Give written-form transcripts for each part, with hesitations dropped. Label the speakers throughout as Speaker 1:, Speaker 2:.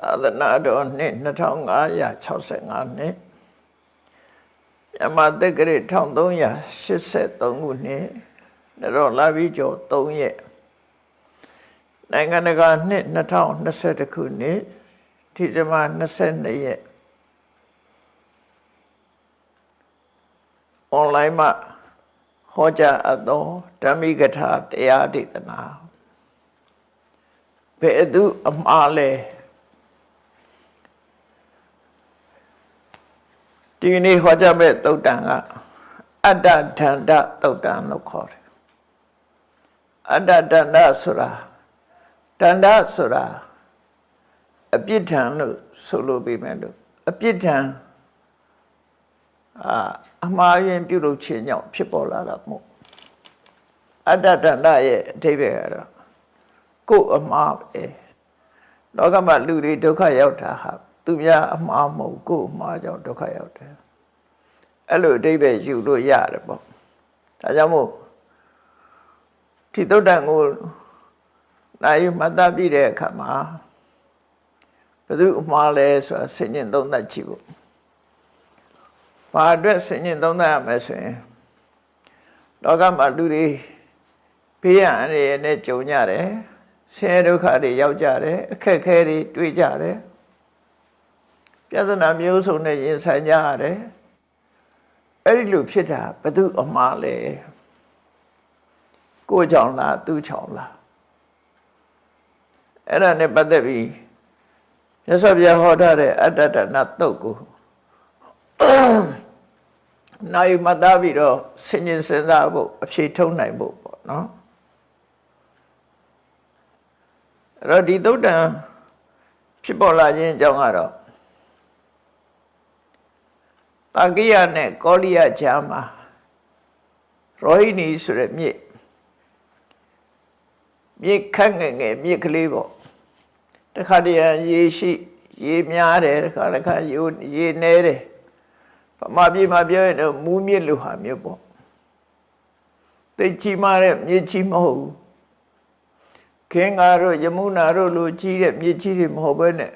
Speaker 1: သာသနာတော်နှစ်2565နှစ်ယမတက္ကရာ1383ခုနှစ်နရောလာပြီးကျော်3ရက်နိုင်ငံတကာနှစ်2021ခုနှစ်ဒီဇင်ဘာ22ရက်အွန်လိုင်းမှာဟောကြားအပ်သောဓမ္မိကထာတရားဒေသနာဘယ်သူအမှားလဲဒီနေ့ဟောကြားမဲ့သုတ်တံကအတ္တဒန္တသုတ်တံလို့ခေါ်တယ်အတ္တဒန္တဆိုတာဒန္တဆိုတာအပြစ်ဒဏ်လို့ဆိုလိုပေမဲ့လို့အပြစ်ဒဏ်အမှားယွင်းပြုလုပ်ခြင်းကြောင့်ဖြစ်ပေါ်လာတာမို့အတ္တဒန္တရဲ့အဓိပ္ပာယ်ကတော့ကိုယ်အမှားပဲလောကမှာလူတွေဒုက္ခရောက်တာဟာသူများအမှားမဟုတ်ကိုယ်အမှားကြောင့်ဒုက္ခရောက်တယ်အဲ့လိုအဓိပ္ပာယ်ယူလို့ရတယ်ပေါ့ဒါကြောင့်မို့ဒီသုတ်တံကိုနိုင်မှတ်သားပြီးတဲ့အခါမှာဘယ်သူအမှားလဲဆိုတာဆင်ញင်သုံးသပ်ကြည့်ဖို့ဘာအတွက်ဆင်ញင်သုံးသပ်ရမလဲဆိုရင်လောကမှာလူတွေဘေးရန်အနေနဲ့ကြုံကြတယ်ဆင်းရဲဒုက္ခတွေရောက်ကြတယ်အခက်အခဲတွေတွေ့ကြတယ်ပြဿနာမျိုးစုံနဲ့ရင်ဆိုင်ကြရတယ်အဲ့ဒီလိုဖြစ်တာဘယ်သူအမှားလဲကိုယ်ကြောင့်လားသူကြောင့်လားအဲ့ဒါနဲ့ပတ်သက်ပြီးမြတ်စွာဘုရားဟောထားတဲ့အတ္တဒနာသုတ်ကိုနိုင်မှတ်သားပြီးတော့ဆင်ញင်စဉ်းစားဖို့အဖြေထုတ်နိုင်ဖို့ပေါ့နော်အဲ့တော့ဒီသုတ်တံဖြစ်ပေါ်လာခြင်းအကြောင်းကတော့တာကိယနဲ့ကောလိယကြားမှာရောဟိနီဆိုတဲ့မြစ်ခန့်ငယ်ငယ်မြစ်ကလေးပေါ့တခါတည်းရေရှိရေများတယ်တခါရေနေတယ်ဗမာပြည်မှာပြောရင်တော့မူးမြစ်လိုဟာမျိုးပေါ့သိကြီးမားတဲ့မြစ်ကြီးမဟုတ်ဘူးခေငါတို့ယမုနာတို့လိုကြီးတဲ့မြစ်ကြီးတွေမဟုတ်ဘဲနဲ့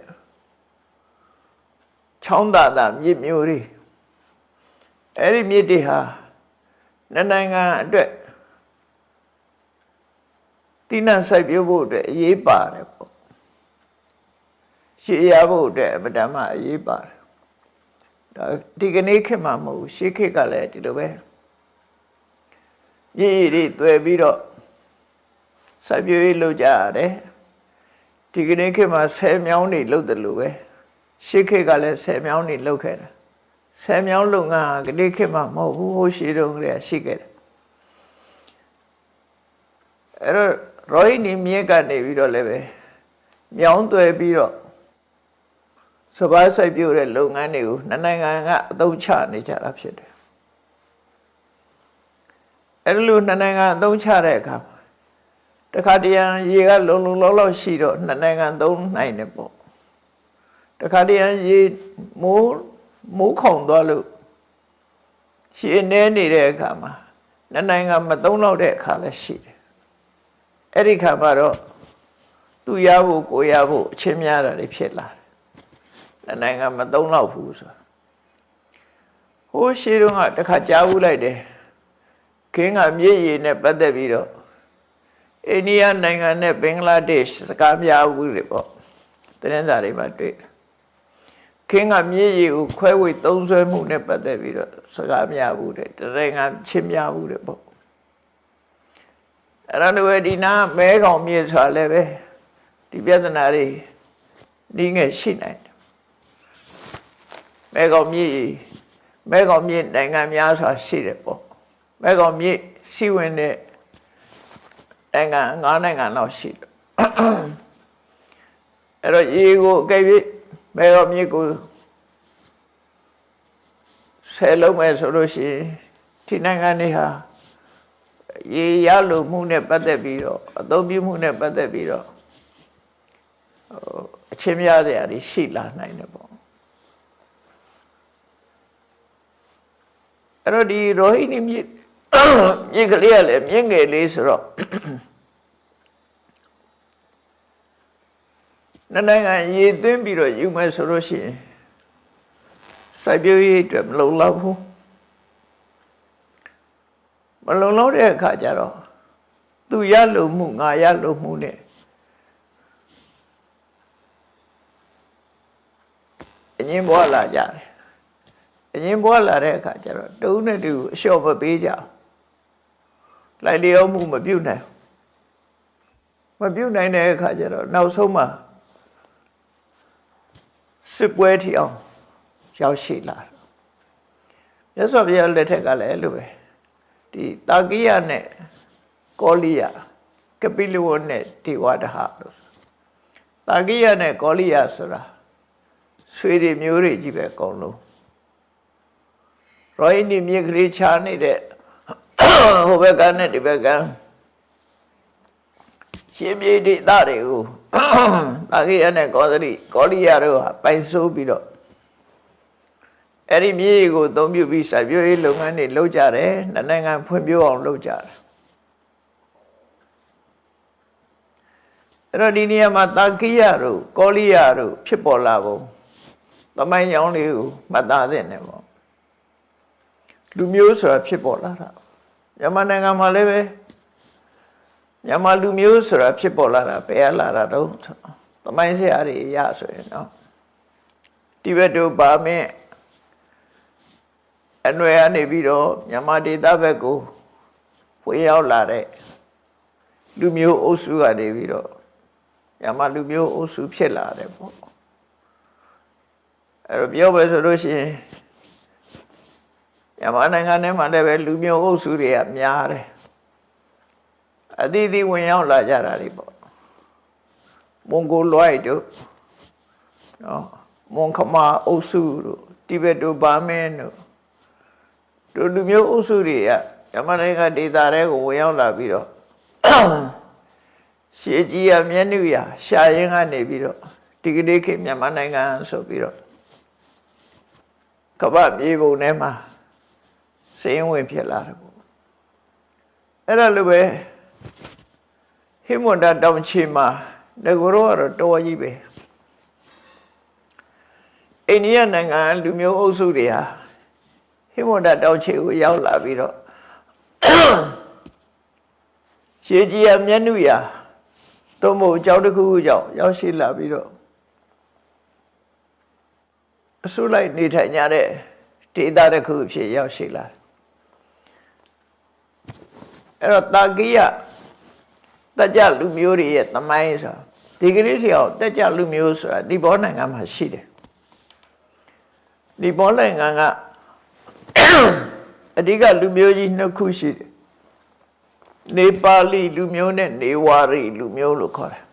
Speaker 1: ချောင်းသာမြစ်မျိုးတွေအဲ့ဒီမြစ်တွေဟာနိုင်ငံအတွက်တိနစိုက်ပျိုးဖို့အတွက်အရေးပါတယ်ပေါ့ရှေးရဖို့အတွက်အပဒမအရေးပါတယ်ဒါဒီကနေ့ခေတ်မှာမဟုတ်ရှေးခေတ်ကလည်းဒီလိုပဲမြစ်တွေတွေ့ပြီးတော့စိုက်ပျိုးရေးလုပ်ကြရတယ်ဒီကနေ့ခေတ်မှာဆယ်မြောင်းတွေလုပ်တယ်လို့ပဲရှေးခေတ်ကလည်းဆယ်မြောင်းတွေလုပ်ခဲ့တယ်ဆယ်မြောင်းလုပ်ငန်းကနေ့ခေတ်မှာမဟုတ်ဘူးဟိုရှေးတုန်းကလည်းရှိခဲ့တယ်အဲ့တော့ရောဟိနီမြစ်ကနေပြီးတော့လည်းပဲမြောင်းသွဲပြီးတော့စပါးစိုက်ပျိုးတဲ့လုပ်ငန်းတွေကိုနိုင်ငံကအသုံးချနေကြတာဖြစ်တယ်အဲ့လိုနိုင်ငံအသုံးချတဲ့အခါတခါတည်းရေကလုံလောက်ရှိတော့နိုင်ငံသုံးနိုင်တယ်ပေါ့တခါတည်းရေမိုးခုန်သွားလို့ရှည်နေနေတဲ့အခါမှာနိုင်ငံမသုံးတော့တဲ့အခါလည်းရှိတယ်အဲ့ဒီခါမှာတော့သူရဖို့ကိုရဖို့အချင်းများတာတွေဖြစ်လာတယ်နိုင်ငံမသုံးတော့ဘူးဆိုတာဟိုးရှည်တုန်းကတခါကြားဘူးလိုက်တယ်ခင်းကမြစ်ရည်နဲ့ပတ်သက်ပြီးတော့အိန္ဒိယနိုင်ငံနဲ့ဘင်္ဂလားဒေ့ရှ်စကားများဘူးလေပေါ့သတင်းစာတွေမှာတွေ့တယ်ခင်းကမြစ်ရည်ကိုခွဲဝေသုံးစွဲမှုနဲ့ပတ်သက်ပြီးတော့စကားများဘူးတဲ့တရင်ကချင်းများဘူးတဲ့ပေါ့အဲ့တော့ဒီနာမဲကောင်မြစ်ဆိုတာလည်းပဲဒီပြဿနာတွေဒီငယ်ရှိနိုင်တယ်မဲကောင်မြစ်နိုင်ငံများစွာရှိတယ်ပေါ့မဲကောင်မြစ်စီဝင်တဲ့နိုင်ငံ9နိုင်ငံလောက်ရှိတယ်အဲ့တော့ရေကိုအကယ်၍မဲကောင်မြစ်ကိုဆယ်လုံးမဲ့ဆိုလို့ရှိရင်ဒီနိုင်ငံတွေဟာရေရလို့မှုနဲ့ပတ်သက်ပြီးတော့အသုံးပြုမှုနဲ့ပတ်သက်ပြီးတော့အချင်းများတဲ့အရာရှိလာနိုင်တယ်ပေါ့အဲ့တော့ဒီရောဟိနီမြစ်ကလေးကလည်းမြင့်ငယ်လေးဆိုတော့ နိုင်ငံရေသွင်းပြီးတော့ယူမယ်ဆိုလို့ရှိရင်စိုက်ပျိုးရေးအတွက်မလုံလောက်ဘူးမလုံလောက်တဲ့အခါကျတော့သူရလို့မှုငါရလို့မှုနဲ့အငင်းပွားလာကြတယ်အငင်းပွားလာတဲ့အခါကျတော့တူနဲ့တူအလျှော့မပေးကြလိုက်လျောမှုမပြုတ်နိုင်တဲ့အခါကျတော့နောက်ဆုံးမှာစစ်ပွဲထီအောင်ရောက်ရှိလာတယ်မြတ်စွာဘုရားလက်ထက်ကလည်းအဲ့လိုပဲဒီတာကိယနဲ့ကောလိယကပိလဝတ်နဲ့ဒေဝဒဟလို့တာကိယနဲ့ကောလိယဆိုတာဆွေတွေမျိုးတွေကြီးပဲအကုန်လုံးရောဟိနီမြေခရီးချာနေတဲ့ဟိုဘက်ကနဲ့ဒီဘက်ကရှင်မြေဒေသတွေကိုတာကိယနဲ့ကောလိယတို့ဟာပိုင်ဆိုးပြီးတော့အဲ့ဒီမြေကိုအသုံးပြုပြီးစိုက်ပျိုးရေးလုပ်ငန်းတွေလုပ်ကြတယ်နိုင်ငံဖွံ့ဖြိုးအောင်လုပ်ကြတယ်အဲ့တော့ဒီနေရာမှာတာကိယတို့ကောလိယတို့ဖြစ်ပေါ်လာပုံသမိုင်းကြောင်းလေးကိုမှတ်သားသင့်တယ်ပေါ့လူမျိုးဆိုတာဖြစ်ပေါ်လာတာမြန်မာနိုင်ငံမှာလည်းပဲမြန်မာလူမျိုးဆိုတာဖြစ်ပေါ်လာတာဘယ်လာတာတော့သမိုင်းဆရာတွေအရဆိုရင်နော်တိဘက်တို့ဗာမင်းအနွယ်ကနေပြီးတော့မြန်မာဒေသဘက်ကိုဝင်ရောက်လာတဲ့လူမျိုးအုပ်စုကနေပြီးတော့မြန်မာလူမျိုးအုပ်စုဖြစ်လာတယ်ပေါ့အဲ့တော့ပြောပဲဆိုလို့ရှိရင်မြန်မာနိုင်ငံထဲမှာလည်းပဲလူမျိုးအုပ်စုတွေကများတယ်အသီးသီးဝင်ရောက်လာကြတာတွေပေါ့မွန်ဂိုလွိုက်တို့နော်မွန်ခမာအုပ်စုတို့တိဘက်တို့ဗာမင်းတို့လူမျိုးအုပ်စုတွေကမြန်မာနိုင်ငံဒေသတွေကိုဝင်ရောက်လာပြီးတော့ရှေးကြီးရမျက်နှာရရှာရင်ကနေပြီးတော့ဒီကနေ့ခေတ်မြန်မာနိုင်ငံဆိုပြီးတော့ကမ္ဘာမြေပုံထဲမှာစိရင်ဝင်ဖြစ်လာတယ်ပေါ့အဲ့ဒါလိုပဲဟိမဝန္တာတောင်ချီမှာငကိုရောကတော့တော်ကြီးပဲအိန္ဒိယနိုင်ငံလူမျိုးအုပ်စုတွေဟာဟိမဝန္တာတောင်ချီကိုရောက်လာပြီးတော့ရှေးကြီးရမျက်နှာရသို့မဟုတ်ကြောက်တစ်ခုခုကြောင့်ရောက်ရှိလာပြီးတော့အစုလိုက်နေထိုင်ကြတဲ့ဒေသတစ်ခုဖြစ်ရောက်ရှိလာအဲ့တော့တာကိယတကြလူမျိုးတွေရဲ့သမိုင်းဆိုတာဒီကနေ့စီအောင်တကြလူမျိုးဆိုတာဒီဘောနိုင်ငံမှာရှိတယ်ဒီဘောနိုင်ငံကအဓိကလူမျိုးကြီးနှစ်ခုရှိတယ်နေပါဠိလူမျိုးနဲ့နေဝါရီလူမျိုးလို့ခေါ်တယ်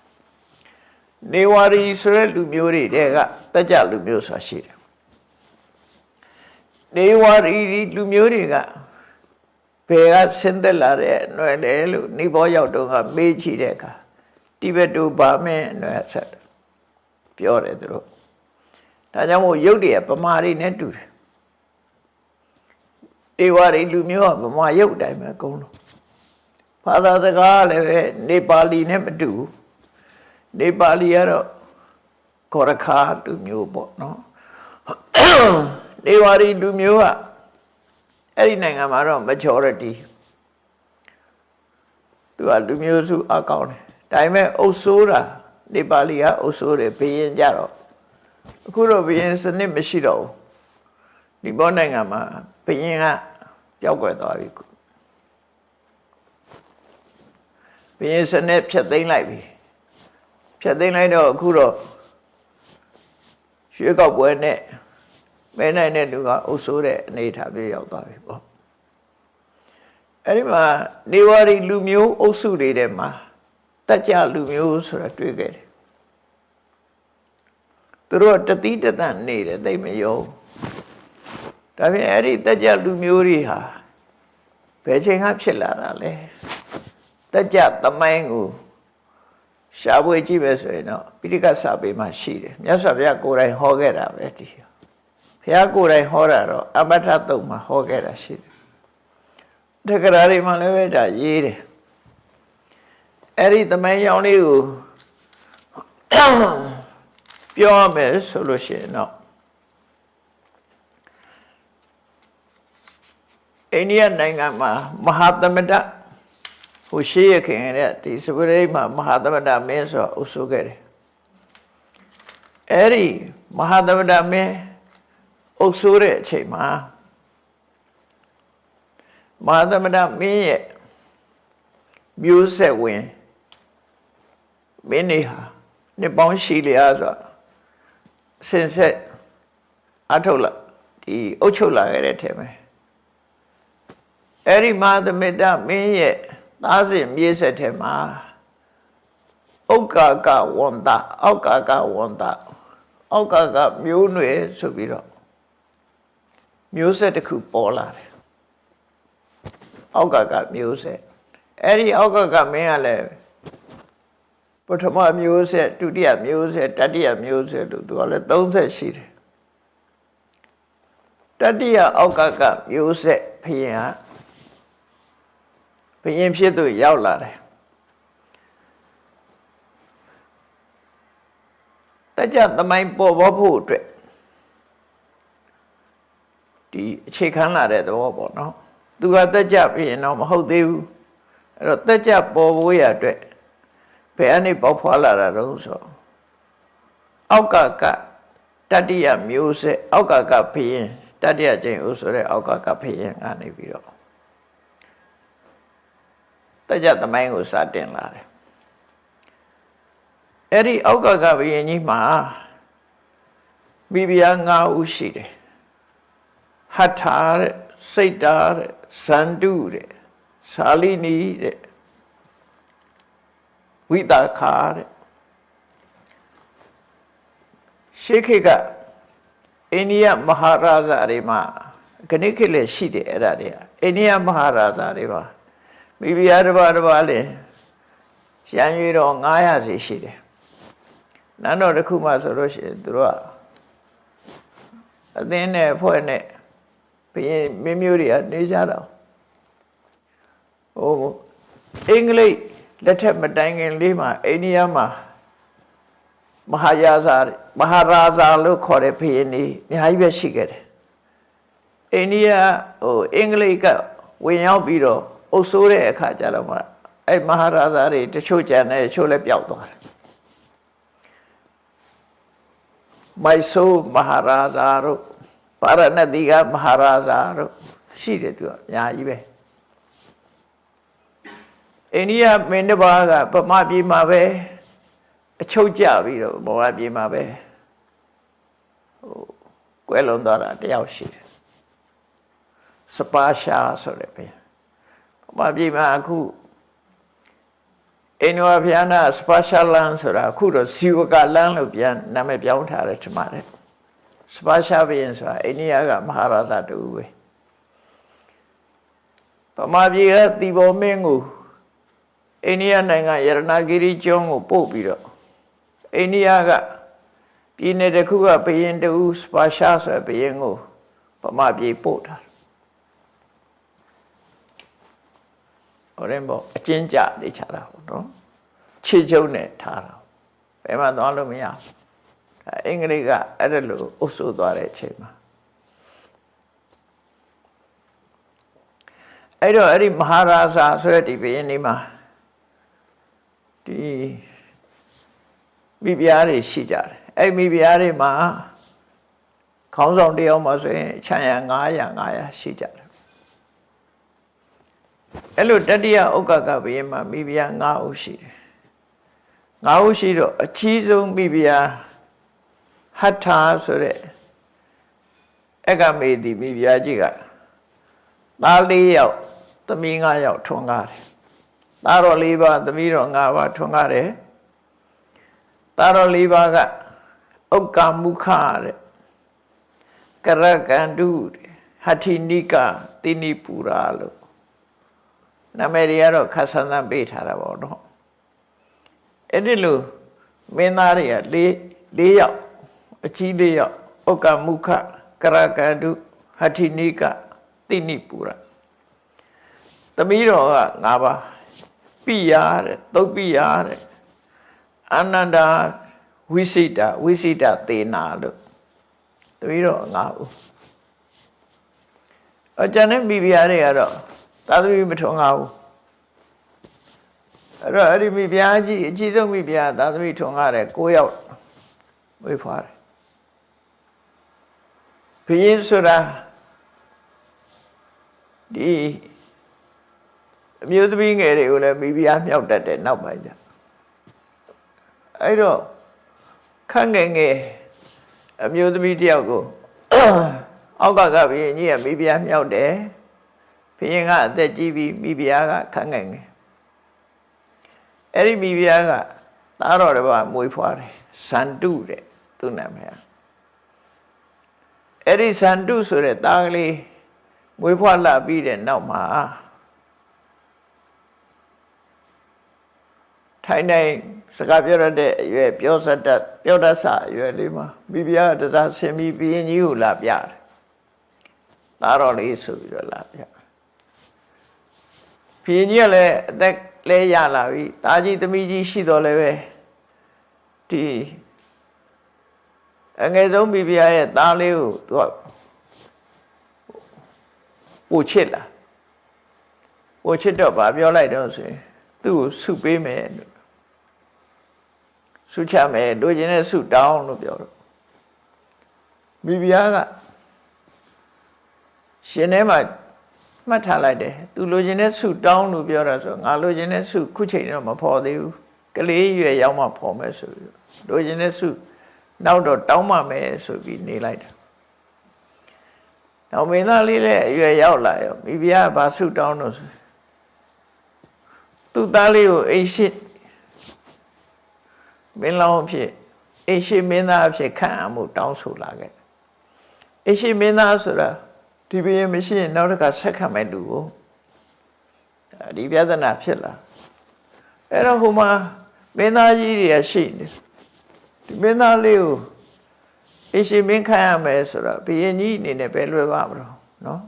Speaker 1: နေဝါရီဆိုတဲ့လူမျိုးတွေကတကြလူမျိုးဆိုတာရှိတယ်နေဝါရီလူမျိုးတွေကဘယ်ကဆင်းသက်လာတဲ့ຫນွယ်လဲလို့နေဘောရောက်တော့ကမေးကြည့်တဲ့အခါတိဘက်တို့ဗာမင်းຫນွယ်ဆက်ပြောတယ်သူတို့ဒါကြောင့်မို့ရုပ်တည်းပမာတွေနဲ့တူတယ်နေဝါရီလူမျိုးကပမာရုပ်တိုင်းပဲအကုန်လုံးဘာသာစကားလည်းပဲနေပါဠိနဲ့မတူဘူးနေပါဠိကတော့ကောရခါလူမျိုးပေါ့နော်နေဝါရီလူမျိုးကအဲ့ဒီနိုင်ငံမှာတော့ majority သူကလူမျိုးစုအကောင်းတယ်ဒါပေမဲ့အုပ်စိုးတာနေပါဠိကအုပ်စိုးတယ်ဘယင်ကြတော့အခုတော့ဘယင်စနစ်မရှိတော့ဘူးဒီဘောနိုင်ငံမှာဘယင်ကပျောက်ကွယ်သွားပြီဘယင်စနစ်ဖြတ်သိမ်းလိုက်ပြီဖြတ်သိမ်းလိုက်တော့အခုတော့ရွှေကောက်ပွဲနဲ့မဲနိုင်တဲ့လူကအုပ်စိုးတဲ့အနေအထားပြရောက်သွားပြီပေါ့အဲ့ဒီမှာနေဝါရီလူမျိုးအုပ်စုတွေထဲမှာတကြလူမျိုးဆိုတာတွေ့ခဲ့တယ်သူတို့တတိတသနေတယ်သိမယုံဒါပြင်အဲ့ဒီတကြလူမျိုးတွေဟာဘယ်ချိန်ကဖြစ်လာတာလဲတကြသမိုင်းကိုရှားပွေကြည့်ပဲဆိုရင်တော့ပိဋကစာပေမှာရှိတယ်မြတ်စွာဘုရားကိုယ်တိုင်ဟောခဲ့တာပဲဒီဘုရားကိုယ်တိုင်ဟောတာတော့အမထတုံမှာဟောခဲ့တာရှိတယ်တက္ကရာတွေမှာလည်းပဲဒါရေးတယ်အဲ့ဒီသမိုင်းကြောင်းလေးကို ပြောရမယ်ဆိုလို့ရှိရင်တော့အိန္ဒိယနိုင်ငံမှာမဟာသမတဟိုရှိရခင်တဲ့ဒီစပရိတ်မှာမဟာသမတမင်းဆိုအုပ်စိုးခဲ့တယ်အဲ့ဒီမဟာသမတမင်းအုပ်စိုးတဲ့အချိန်မှာမဟာသမတမင်းရဲ့မျိုးဆက်ဝင်မင်းတွေဟာနှစ်ပေါင်းရှိလျာဆိုဆင်ဆက်အထုတ်လာဒီအုပ်ချုပ်လာခဲ့တဲ့ထဲမှာအဲ့ဒီမဟာသမတမင်းရဲ့သားစဉ်မြေးဆက်ထဲမှာဥက္ကာကဝန္တအောက္ကာကဝန္တအောက္ကာကမျိုးနွယ်ဆိုပြီးတော့မျိုးဆက်တစ်ခုပေါ်လာတယ်အောက္ကာကမျိုးဆက်အဲ့ဒီအောက္ကာကမင်းကလည်းပထမမျိုးဆက်ဒုတိယမျိုးဆက်တတိယမျိုးဆက်လို့သူကလည်း30ရှိတယ်တတိယအောက္ကာကမျိုးဆက်ဘုရင်ဖြစ်သူရောက်လာတယ်တကြသမိုင်းပေါ်ပေါ်ဖို့အတွက်ဒီအခြေခံလာတဲ့သဘောပေါ့နော်သူကတကြဘုရင်တော့မဟုတ်သေးဘူးအဲ့တော့တကြပေါ်ဖို့ရအတွက်ဘယ်အနေပေါက်ဖွာလာတာတော့ဆိုအောက်ကကတတိယမျိုးဆက်အောက်ကကဘုရင်တတိယကျင့်ဦးဆိုတဲ့အောက်ကကဘုရင်ကနေပြီးတော့တကြသမိုင်းကိုစတင်လာတယ်အဲ့ဒီအောက်ကကဘုရင်ကြီးမှာမိဖုရား9ဦးရှိတယ်ဟဋ္ဌာတဲ့စိတ်တာတဲ့ဇန္တုတဲ့သာလိနီတဲ့ဝိတာခာတဲ့ရှေးခေတ်ကအိန္ဒိယမဟာရာဇာတွေမှာခဏခေတ်လည်းရှိတယ်အဲ့ဒါတွေကအိန္ဒိယမဟာရာဇာတွေမှာမိဖုရားတစ်ပါးလည်းရန်ရွေတော့900စီရှိတယ်နန်းတော်တစ်ခုမှဆိုလို့ရှိရင်သူတို့ကအသင်းနဲ့ဖွဲ့နဲ့ဘုရင်မင်းမျိုးတွေကနေကြတော့ဟိုအင်္ဂလိပ်လက်ထက်မတိုင်ခင်လေးမှာအိန္ဒိယမှာမဟာရာဇာလို့ခေါ်တဲ့ဘုရင်တွေအများကြီးပဲရှိခဲ့တယ်အိန္ဒိယအင်္ဂလိပ်ကဝင်ရောက်ပြီးတော့အုပ်စိုးတဲ့အခါကျတော့မှအဲ့မဟာရာဇာတွေတချို့ကျန်တယ်တချို့လည်းပျောက်သွားတယ်မိုက်ဆိုးမဟာရာဇာတို့ပါရဏသီကမဟာရာဇာတို့ရှိတယ်သူကအများကြီးပဲအိန္ဒိယမင်းတစ်ပါးကဗမာပြည်မှာပဲအချုပ်ကျပြီးတော့ဗမာပြည်မှာပဲကွယ်လွန်သွားတာတယောက်ရှိတယ်စပါရှာဆိုတဲ့ပဲဗမာပြည်မှာအခုအိန္ဒိယဘုရားနာစပါရှာလန်ဆိုတာအခုတော့ဇီဝကလန်လို့ပြန်နာမည်ပြောင်းထားတယ်ထင်ပါတယ်စပါရှာဘုရင်ဆိုတာအိန္ဒိယကမဟာရာဇာတူပဲဗမာပြည်ကတီဘောမင်းကိုအိန္ဒိယနိုင်ငံရတနာဂိရိကျွန်းကိုပို့ပြီးတော့အိန္ဒိယကပြည်နယ်တစ်ခုကဘုရင်တူစပါရှာဆိုတဲ့ဘုရင်ကိုဗမာပြည်ပို့တာဟိုရင်ပေါ့အချင်းကြနေချတာပေါ့နော်ခြေကျုံနဲ့ထားတာဘယ်မှသွားလို့မရဘူးအင်္ဂလိပ်ကအဲ့ဒါလိုအုပ်စိုးသွားတဲ့အချိန်မှာအဲ့တော့အဲ့ဒီမဟာရာဇာဆိုတဲ့ဒီဘုရင်ဒီမှာဒီမိဖုရားတွေရှိကြတယ်အဲ့မိဖုရားတွေမှာခေါင်းဆောင်တယောက်မှာဆိုရင်ခြံရံ900ရှိကြတယ်အဲ့လိုတတိယဥက္ကကဘုရင်မှာမိဖုရား9ဦးရှိတယ်9ဦးရှိတော့အကြီးဆုံးမိဖုရားဟဋ္ဌာဆိုတဲ့အကမေတိမိဖုရားကြီးကသား4ယောက်သမီး5ယောက်ထွန်းကားတယ်သားတော်4ပါးသမီးတော်5ပါးထွန်းကားတယ်သားတော်4ပါးကဥက္ကမုခတဲ့ကရကန္တုဟဋ္ဌိနိကတိနိပူရာလို့နာမည်တွေကတော့ခက်ဆန်းဆန်းပေးထားတာပေါ့နော်အဲ့ဒီလိုမင်းသားတွေက၄ယောက်အကြီး4ယောက်ဥက္ကမုခကရကန္တုဟဋ္ဌိနိကတိနိပူရာသမီးတော်က5ပါးပိယတဲ့သုတ်ပိယတဲ့အာနန္ဒာဝ ဝိစိတသေနာလို့တပည့်တော်၅ဦးအကျန်တဲ့မိဖုရားတွေကတော့သာသမီမထွန်း၅ဦးအဲ့တော့အဲ့ဒီမိဖုရားကြီးအကြီးဆုံးမိဖုရားသာသမီထွန်းကားတဲ့9ယောက်ဝေးဖွားတယ်ဘုရင်ဆိုတာဒီအမျိုးသမီးငယ်တွေကိုလည်းမိဖုရားမြောက်တတ်တယ်နောက်ပိုင်းကျအဲ့တော့ခန့်ငယ်ငယ်အမျိုးသမီးတယောက်ကိုအောက်ကဘုရင်ကြီးကမိဖုရားမြောက်တယ်ဘုရင်ကအသက်ကြီးပြီးမိဖုရားကခန့်ငယ်ငယ်အဲ့ဒီမိဖုရားကသားတော်တစ်ပါးမွေးဖွားတယ်ဇန္တုတဲ့သူ့နာမည်အဲ့ဒီဇန္တုဆိုတဲ့သားကလေးမွေးဖွားလာပြီးတဲ့နောက်မှာထိုင်နိုင်စကားပြောရတဲ့အရွယ်ပြောတတ်စအရွယ်လေးမှာမိဖုရားကတရားဆင်ပြီးဘုရင်ကြီးကိုလာပြတယ်သားတော်လေးဆိုပြီးတော့လာပြဘုရင်ကြီးကလည်းအသက်လဲရလာပြီသားကြီးသမီးကြီးရှိတော်လည်းပဲဒီအငယ်ဆုံးမိဖုရားရဲ့သားလေးကိုသူကပို့ချစ်လာပို့ချစ်တော့ဗာပြောလိုက်တော့ဆိုရင်သူ့ကိုဆုပေးမယ်ဆုချမယ်တို့ချင်းနဲ့ဆုတောင်းလို့ပြောတော့မိဖုရားကရှင်ထဲမှာမှတ်ထားလိုက်တယ်သူလိုချင်တဲ့ဆုတောင်းလို့ပြောတာဆိုငါလိုချင်တဲ့ဆုခုချိန်တော့မဖော်သေးဘူးကလေးရွယ်ရောက်မှဖော်မယ်ဆိုပြီးလိုချင်တဲ့ဆုနောက်တော့တောင်းမှမယ်ဆိုပြီးနေလိုက်တာနောက်မင်းသားလေးလည်းအရွယ်ရောက်လာရောမိဖုရားကဘာဆုတောင်းလို့ဆိုသူ့သားလေးကိုအိမ်ရှိမင်းလောင်းဖြစ်အိမ်ရှိမင်းသားဖြစ်ခံအမှုတောင်းဆိုလာခဲ့အိမ်ရှိမင်းသားဆိုတာဒီဘုရင်မရှိရင်နောက်တစ်ခါဆက်ခံမဲ့လူကိုဒီပြဿနာဖြစ်လာအဲ့တော့ဟိုမှာမင်းသားကြီးတွေရှိနေဒီမင်းသားလေးကိုအိမ်ရှိမင်းခံရမယ်ဆိုတော့ဘုရင်ကြီးအနေနဲ့ပဲလွယ်ပါမလို့နော်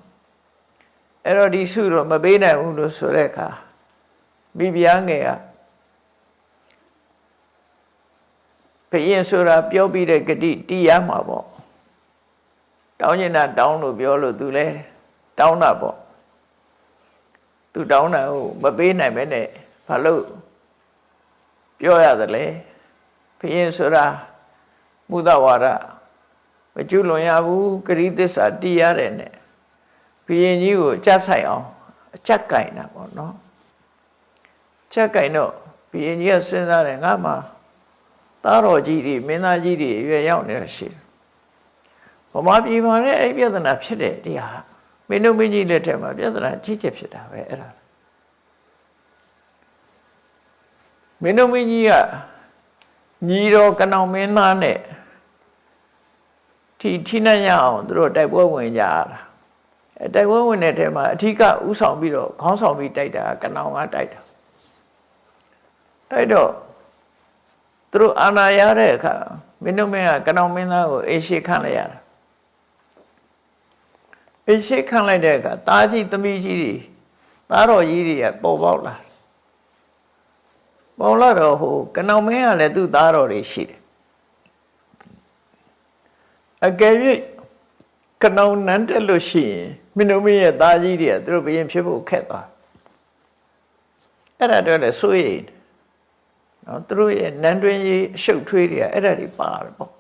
Speaker 1: အဲ့တော့ဒီဆုတော့မပေးနိုင်ဘူးလို့ဆိုတဲ့အခါမိဖုရားငယ်ကဘုရင်ဆိုတာပြောပြီးတဲ့ဂတိတီးရမှာပေါ့တောင်းနေတာတောင်းလို့ပြောလို့သူလဲတောင်းတာပေါ့သူတောင်းတာကိုမပေးနိုင်မဲနဲ့ဘာလို့ပြောရသလဲဘုရင်ဆိုတာမုဒ္ဒဝါဒမကျွလွန်ရဘူးဂရိသစ္စာတီးရတယ်နဲ့ဘုရင်ကြီးကိုအကျတ်ဆိုင်အောင်အကျက်ကင်တာပေါ့နော်ချက်ကင်တော့ဘုရင်ကြီးကစဉ်းစားတယ်ငါမှသားတော်ကြီးတွေမင်းသားကြီးတွေရွယ်ရောက်နေတာရှိတယ်ဗမာပြည်မှာလည်းအဲ့ပြဿနာဖြစ်တယ်တရားမင်းတို့မင်းကြီးလက်ထက်မှာပြဿနာကြီးကျယ်ဖြစ်တာပဲအဲ့ဒါမင်းတို့မင်းကြီးကညီတော်ကနောင်မင်းသားနဲ့ထိနှံ့ရအောင်သူတို့တိုက်ပွဲဝင်ကြရတာအဲတိုက်ပွဲဝင်တဲ့ထဲမှာအထူးကဥဆောင်ပြီးတော့ခေါင်းဆောင်ပြီးတိုက်တာကနောင်ကတိုက်တာတိုက်တော့သူတို့အာဏာရတဲ့အခါမင်းတို့မင်းကကနောင်မင်းသားကိုအိမ်ရှိခန့်လိုက်ရတာအိမ်ရှိခန့်လိုက်တဲ့အခါသားကြီးသမီးကြီးတွေသားတော်ကြီးတွေကပေါ်ပေါက်လာပေါ်လာတော့ဟိုကနောင်မင်းကလည်းသူ့သားတော်တွေရှိတယ်အကယ်၍ကနောင်နန်းတက်လို့ရှိရင်မင်းတို့မင်းရဲ့သားကြီးတွေကသူတို့ဘယင်ဖြစ်ဖို့ခက်သွားအဲ့ဒါတော့လည်းစိုးရိမ်နော်သူတို့ရဲ့နန်းတွင်းကြီးအရှုပ်ထွေးတွေကအဲ့ဒါတွေပါတယ်ပေါ့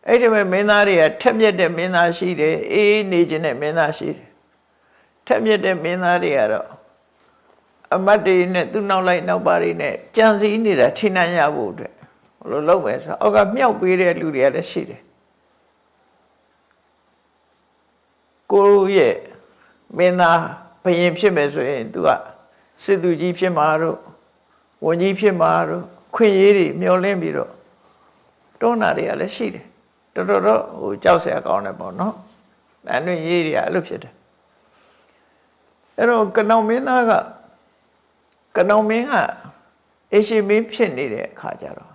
Speaker 1: အဲ့ဒီမဲ့မင်းသားတွေကထက်မြက်တဲ့မင်းသားရှိတယ်အေးနေခြင်းတဲ့မင်းသားရှိတယ်ထက်မြက်တဲ့မင်းသားတွေကတော့အမတ်တွေနဲ့သူ့နောက်လိုက်နောက်ပါတွေနဲ့ကြံစည်နေတာထိနှံ့ရဖို့အတွက်ဘယ်လိုလုပ်မယ်ဆိုအောက်ကမြောက်ပေးတဲ့လူတွေကလည်းရှိတယ်ကိုရဲ့မင်းသားဘယင်ဖြစ်မယ်ဆိုရင် तू ကစစ်သူကြီးဖြစ်မှာတော့ဝန်ကြီးဖြစ်မှာတော့ခွင့်ရေးတွေမျောလင်းပြီးတော့တွန်းတာတွေကလည်းရှိတယ်တော်တော်ဟိုကြောက်စရာကောင်းတယ်ပေါ့နော်အဲ့လိုရေးတွေကအဲ့လိုဖြစ်တယ်အဲ့တော့ကနောင်မင်းသားကကနောင်မင်းကအေရှိမင်းဖြစ်နေတဲ့အခါကျတော့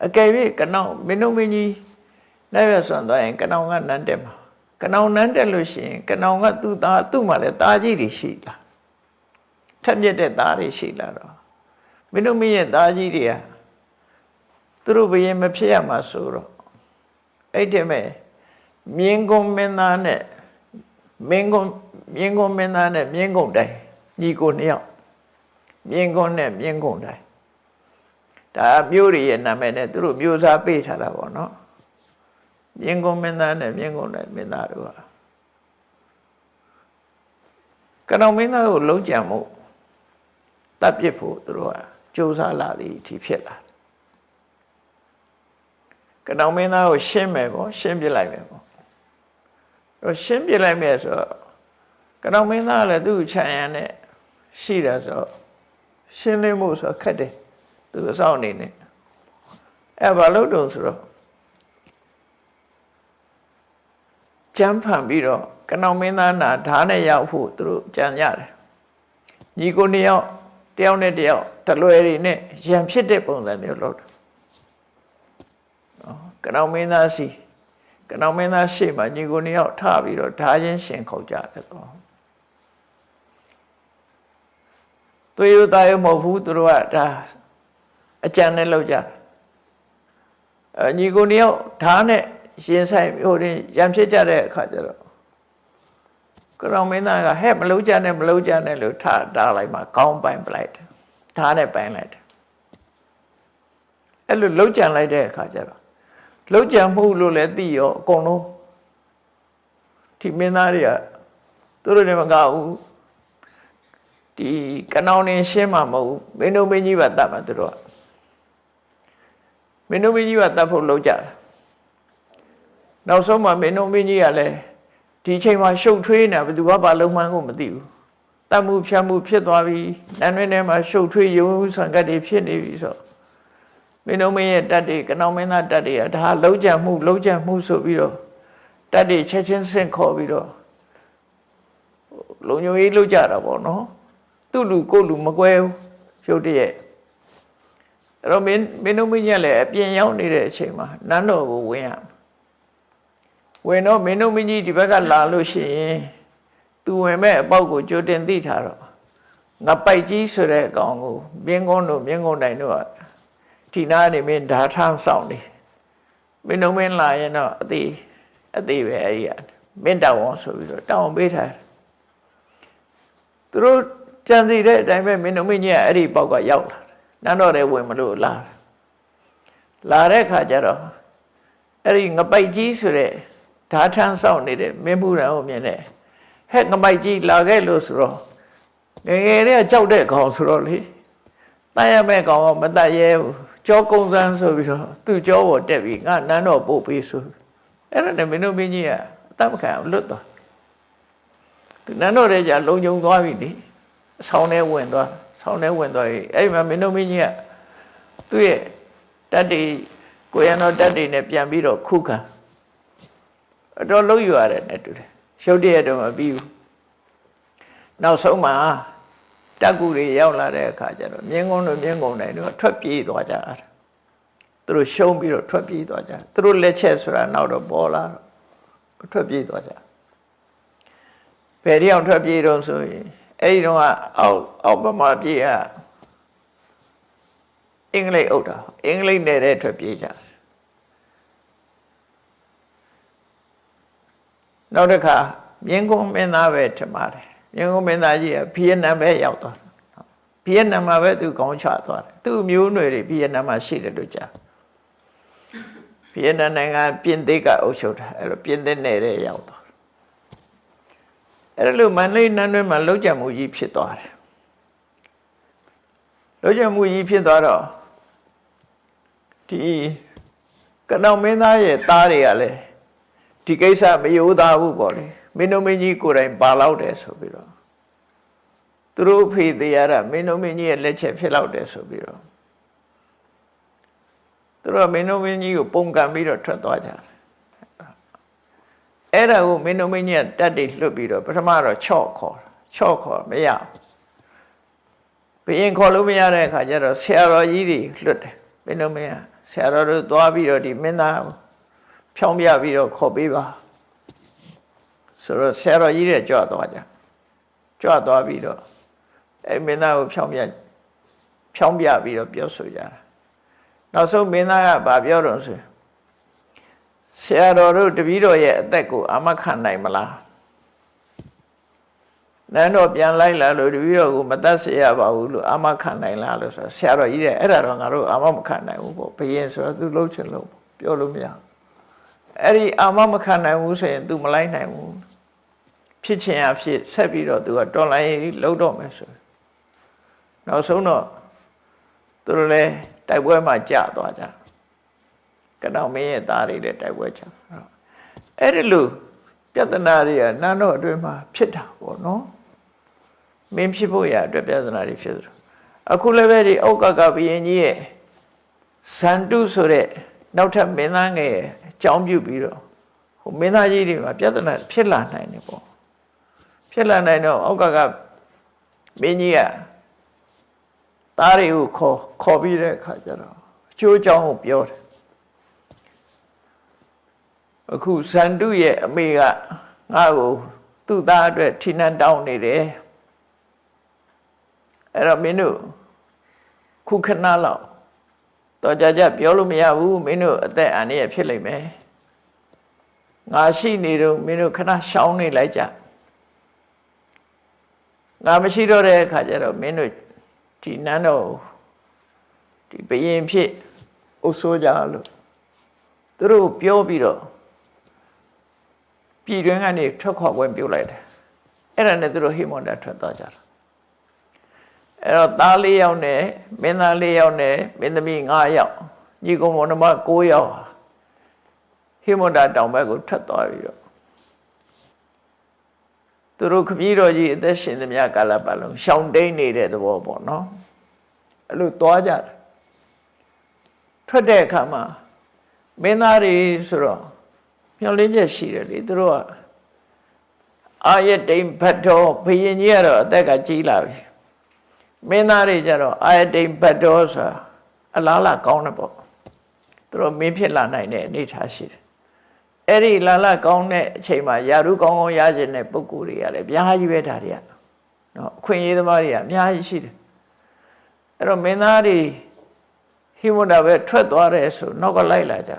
Speaker 1: အကယ်၍ကနောင်မင်းတို့မင်းကြီးနိုင်ရဆွမ်းသွားရင်ကနောင်ကနန်းတက်မှာကနောင်နန်းတက်လို့ရှိရင်ကနောင်ကသူ့သားသူ့မှာလည်းသားကြီးတွေရှိလားထက်မြက်တဲ့သားတွေရှိလာတော့မင်းတို့မင်းရဲ့သားကြီးတွေက သူတို့ဘယင်မဖြစ်ရမှာဆိုတော့အဲ့ဒီမဲ့မြင်းကုန်းမင်းသားနဲ့မင်းကုန်းမင်းသားနဲ့မြင်းကုန်းတိုင်ညီကိုနှစ်ယောက်မြင်းကုန်းနဲ့မြင်းကုန်းတိုင်ဒါမျိုးတွေရဲ့နာမည်နဲ့သူတို့မျိုးစားပေးထားတာပေါ့နော်မြင်းကုန်းမင်းသားနဲ့မြင်းကုန်းတိုင်မင်းသားတို့ဟာကနောင်မင်းသားကိုလုံးကြံမှုတပ်ပစ်ဖို့သူတို့ကကြိုးစားလာသည်အထိဖြစ်လာကနောင်မင်းသားကိုရှင်းမယ်ပေါ့ရှင်းပြလိုက်မယ်ပေါ့တော့ရှင်းပြလိုက်မယ်ဆိုတော့ကနောင်မင်းသားလည်းသူ့ခြံရံနဲ့ရှိတာဆိုတော့ရှင်းလင်းမှုဆိုခက်တယ်သူအဆောင်နေနေအဲ့ဘာလို့တုံးဆိုတော့ကြမ်းဖန်ပြီးတော့ကနောင်မင်းသားနာဓာတ်နဲ့ရောက်ဖို့သူတို့ကြံကြတယ်ညီကိုနှစ်ယောက်တယောက်နဲ့တယောက်တလွယ်တွေနဲ့ရံဖြစ်တဲ့ပုံစံမျိုးလုပ်တယ်ကနောင်မင်းသားစီကနောင်မင်းသားရှေ့မှာညီကိုနှစ်ယောက်ထပြီးတော့ဓာချင်းရှင်ခုတ်ကြတယ်တော့သူရသားရမဟုတ်ဘူးသူတို့ကဒါအကြံနဲ့လောက်ကြညီကိုနှစ်ယောက်ဓာနဲ့ရှင်ဆိုင်ဟိုရင်ရံဖြစ်ကြတဲ့အခါကျတော့ကနောင်မင်းသားကဟဲ့မလုံးကြနဲ့လို့ထတားလိုက်မှခေါင်းပိုင်ပလိုက်တယ်ဓာနဲ့ပိုင်လိုက်တယ်အဲ့လိုလုံးကြံလိုက်တဲ့အခါကျတော့လုံးကြံမှုလို့လည်းသိရောအကုန်လုံးဒီမင်းသားတွေကသူတို့တွေမကဘူးဒီကနောင်နေရှင်းမှာမဟုတ်ဘူးမင်းတို့မင်းကြီးပါတတ်မှာသူတို့ကမင်းတို့မင်းကြီးပါတတ်ဖို့လုံးကြတယ်နောက်ဆုံးမှမင်းတို့မင်းကြီးကလည်းဒီချိန်မှာရှုပ်ထွေးနေဘယ်သူကဘာလုံးမှန်းကိုမသိဘူးတတ်မှုဖြတ်မှုဖြစ်သွားပြီနန်းတွင်ထဲမှာရှုပ်ထွေးရုံဆံကတ်တွေဖြစ်နေပြီဆိုမင်းတို့မင်းရဲ့တတ်တွေကနောင်မင်းသားတတ်တွေကဒါလုံးကြံမှုဆိုပြီးတော့တတ်တွေချက်ချင်းဆင့်ခေါ်ပြီးတော့လုံညိုရေးလုပ်ကြတာပေါ့နော်သူ့လူကိုလူမကွဲဘူးရုပ်တရက်အဲ့တော့မင်းတို့မင်းကြီးလည်းအပြင်ရောက်နေတဲ့အချိန်မှာနန်းတော်ကိုဝင်ရဝင်တော့မင်းတို့မင်းကြီးဒီဘက်ကလာလို့ရှိရင်သူဝင်မဲ့အပေါက်ကိုကြိုတင်သိထားတော့ငါပိုက်ကြီးဆိုတဲ့အကောင်ကိုမြင်းကုန်းတိုင်တို့ကဒီနားနေမင်းဓာထမ်းဆောင်နေမင်းတို့မင်းလာရင်တော့အသေးပဲအဲ့ဒီမင်းတောင်းဆိုပြီးတော့တောင်းပေးထားတယ်သူတို့ကြံစီတဲ့အတိုင်းပဲမင်းတို့မင်းကြီးကအဲ့ဒီပေါက်ကရောက်လာနန်းတော်ထဲဝင်မလို့လာတဲ့ခါကျတော့အဲ့ဒီငပိုက်ကြီးဆိုတဲ့ဓာထမ်းဆောင်နေတဲ့မင်းမှုရန်ကိုမြင်တယ်ဟဲ့ငပိုက်ကြီးလာခဲ့လို့ဆိုတော့ငယ်ငယ်လေးကကြောက်တဲ့ကောင်ဆိုတော့လေတတ်ရမဲ့ကောင်ကမတတ်ရဲဘူးကြောကုန်းစမ်းဆိုပြီးတော့သူ့ကြောပေါ်တက်ပြီးငါနန်းတော်ပို့ပေးဆိုအဲ့ဒါနဲ့မင်းတို့မင်းကြီးကအတတ်မခံလွတ်သွားသူနန်းတော်ထဲကျလုံခြုံသွားပြီလေဆောင်းထဲဝင်သွားပြီအဲ့ဒီမှာမင်းတို့မင်းကြီးကသူ့ရဲ့တတ်တွေကိုရံတော်တတ်တွေနဲ့ပြန်ပြီးတော့ခုခံအတော်လုံးယူရတယ်နဲ့တူတယ်ရုပ်တရက်တော့မပြီးဘူးနောက်ဆုံးမှာတက်ကူတွေရောက်လာတဲ့အခါကျတော့မြင်းကုန်းတိုင်တို့ထွက်ပြေးသွားကြတာသူတို့ရှုံးပြီးတော့ထွက်ပြေးသွားကြသူတို့လက်ချက်ဆိုတာနောက်တော့ပေါ်လာတော့ထွက်ပြေးသွားကြဘယ်တယောက်ထွက်ပြေးတော့ဆိုရင်အဲ့ဒီတော့အောက်ဘက်မှာပြေးရအင်္ဂလိပ်အုပ်တာအင်္ဂလိပ်နယ်တဲ့ထွက်ပြေးကြနောက်တစ်ခါမြင်းကုန်းမင်းသားပဲထင်ပါတယ်မြင်းကုန်းမင်းသားကြီးကဗီယက်နမ်ပဲရောက်သွားတယ်ဗီယက်နမ်မှာပဲသူကောင်းချသွားတယ်သူ့မျိုးနွယ်တွေဗီယက်နမ်မှာရှိတယ်လို့ကြားဗီယက်နမ်နိုင်ငံပြင်သစ်ကအုပ်ချုပ်တာအဲ့လိုပြင်သစ်နယ်တဲ့ရောက်သွားတယ်အဲ့လိုမန္တလေးနန်းတွင်းမှာလှုပ်ကြံမှုကြီးဖြစ်သွားတယ်လှုပ်ကြံမှုကြီးဖြစ်သွားတော့ဒီကနောင်မင်းသားရဲ့သားတွေကလည်းဒီကိစ္စမယိုးသားဘူးပေါ့လေမင်းတို့မင်းကြီးကိုယ်တိုင်ပါလောက်တယ်ဆိုပြီးတော့သူတို့ဖေးတရားရမင်းတို့မင်းကြီးရဲ့လက်ချက်ဖြစ်လောက်တယ်ဆိုပြီးတော့သူတို့မင်းတို့မင်းကြီးကိုပုံကံပြီးတော့ထွက်သွားကြတယ်အဲ့ဒါကိုမင်းတို့မင်းကြီးကတက်တွေလွတ်ပြီးတော့ပထမတော့ချော့ခေါ်မရဘယင်ခေါ်လို့မရတဲ့အခါကျတော့ဆရာတော်ကြီးတွေလွတ်တယ်မင်းတို့မင်းကဆရာတော်တို့သွားပြီးတော့ဒီမင်းသားဖြောင်းပြပြီးတော့ခေါ်ပေးပါဆိုတော့ဆရာတော်ကြီးတွေကြွသွားပြီးတော့အဲ့မင်းသားကိုဖြောင်းပြပြီးတော့ပြောဆိုကြတာ နောက်ဆုံးမင်းသားကဗာပြောတော့ဆိုဆရာတော်တို့တပည့်တော်ရဲ့အသက်ကိုအာမခံနိုင်မလားနန်းတော်ပြန်လိုက်လာလို့တပည့်တော်ကိုမတတ်စေရပါဘူးလို့အာမခံနိုင်လားလို့ဆိုဆရာတော်ကြီးတဲ့အဲ့ဒါတော့ငါတို့အာမမခံနိုင်ဘူးပေါ့ဘယင်ဆိုတော့ तू လှုပ်ချင်လို့ပြောလို့မရအဲ့ဒီအာမမခံနိုင်ဘူးဆိုရင် तू မလိုက်နိုင်ဘူးဖြစ်ချင်ရဖြစ်ဆက်ပြီးတော့ तू ကတော်လိုင်းလှုပ်တော့မယ်ဆိုနောက်ဆုံးတော့သူတို့လည်းတိုက်ပွဲမှာကြာသွားကြကနောင်မင်းရဲ့သားတွေလည်းတိုက်ပွဲကြာအဲ့ဒီလိုပြဿနာတွေကနန်းတော်အတွင်းမှာဖြစ်တာပေါ့နော်မင်းဖြစ်ဖို့ရအတွက်ပြဿနာတွေဖြစ်တယ်အခုလည်းပဲဒီဩကကဘုရင်ကြီးရဲ့ဇန်တုဆိုတဲ့နောက်ထပ်မင်းသားငယ်အကြောင်းပြုပြီးတော့ဟိုမင်းသားကြီးတွေမှာပြဿနာဖြစ်လာနိုင်တယ်ပေါ့ဖြစ်လာနိုင်တော့ဩကကမင်းကြီးကသားတွေကိုခေါ်ပြီးတဲ့အခါကျတော့အကျိုးအကြောင်းကိုပြောတယ်အခုဇန်တုရဲ့အမေကငါ့ကိုသူ့သားအတွက်ထိနှံတောင်းနေတယ်အဲ့တော့မင်းတို့ခုခဏလောက်တော့ကြပြောလို့မရဘူးမင်းတို့အသက်အန္တရာယ်ဖြစ်လိမ့်မယ်ငါရှိနေတော့မင်းတို့ခဏရှောင်းနေလိုက်ကြငါမရှိတော့တဲ့အခါကျတော့မင်းတို့ဒီနန်းတော်ဒီဘယင်ဖြစ်အုပ်စိုးကြလို့သူတို့ပြောပြီးတော့ပြည်တွင်းကနေထွက်ခွာခွင့်ပြုလိုက်တယ်အဲ့ဒါနဲ့သူတို့ဟိမန္တာထွက်သွားကြတာအဲ့တော့သား၄ယောက်နဲ့မင်းသား၄ယောက်နဲ့မင်းသမီး၅ယောက်ညီကောင်မောင်နှမ9ယောက်ဟိမန္တာတောင်ဘက်ကိုထွက်သွားပြီးတော့သူတို့ခမည်းတော်ကြီးအသက်ရှင်သမျှကာလပတ်လုံးရှောင်တိန်နေတဲ့သဘောပေါ့နော်အဲ့လိုသွားကြတယ်ထွက်တဲ့အခါမှာမင်းသားတွေဆိုတော့မျောလင်းချက်ရှိတယ်လေသူတို့ကအာယတိန်ဘတ်တော်ဘုရင်ကြီးကတော့အသက်ကကြီးလာပြီမင်းသားတွေကျတော့အာယတိန်ဘတ်တော်ဆိုတာအလားလာကောင်းတယ်ပေါ့သူတို့မင်းဖြစ်လာနိုင်တဲ့အနေထားရှိတယ်အဲ့ဒီလာလာကောင်းတဲ့အချိန်မှာယာရုကောင်းကောင်းရခြင်းတဲ့ပုဂ္ဂိုလ်တွေကလည်းအများကြီးပဲဒါတွေကနော်အခွင့်အရေးသမားတွေကအများကြီးရှိတယ်အဲ့တော့မင်းသားတွေဟိမန္တာပဲထွက်သွားတယ်ဆိုနောက်ကလိုက်လာကြ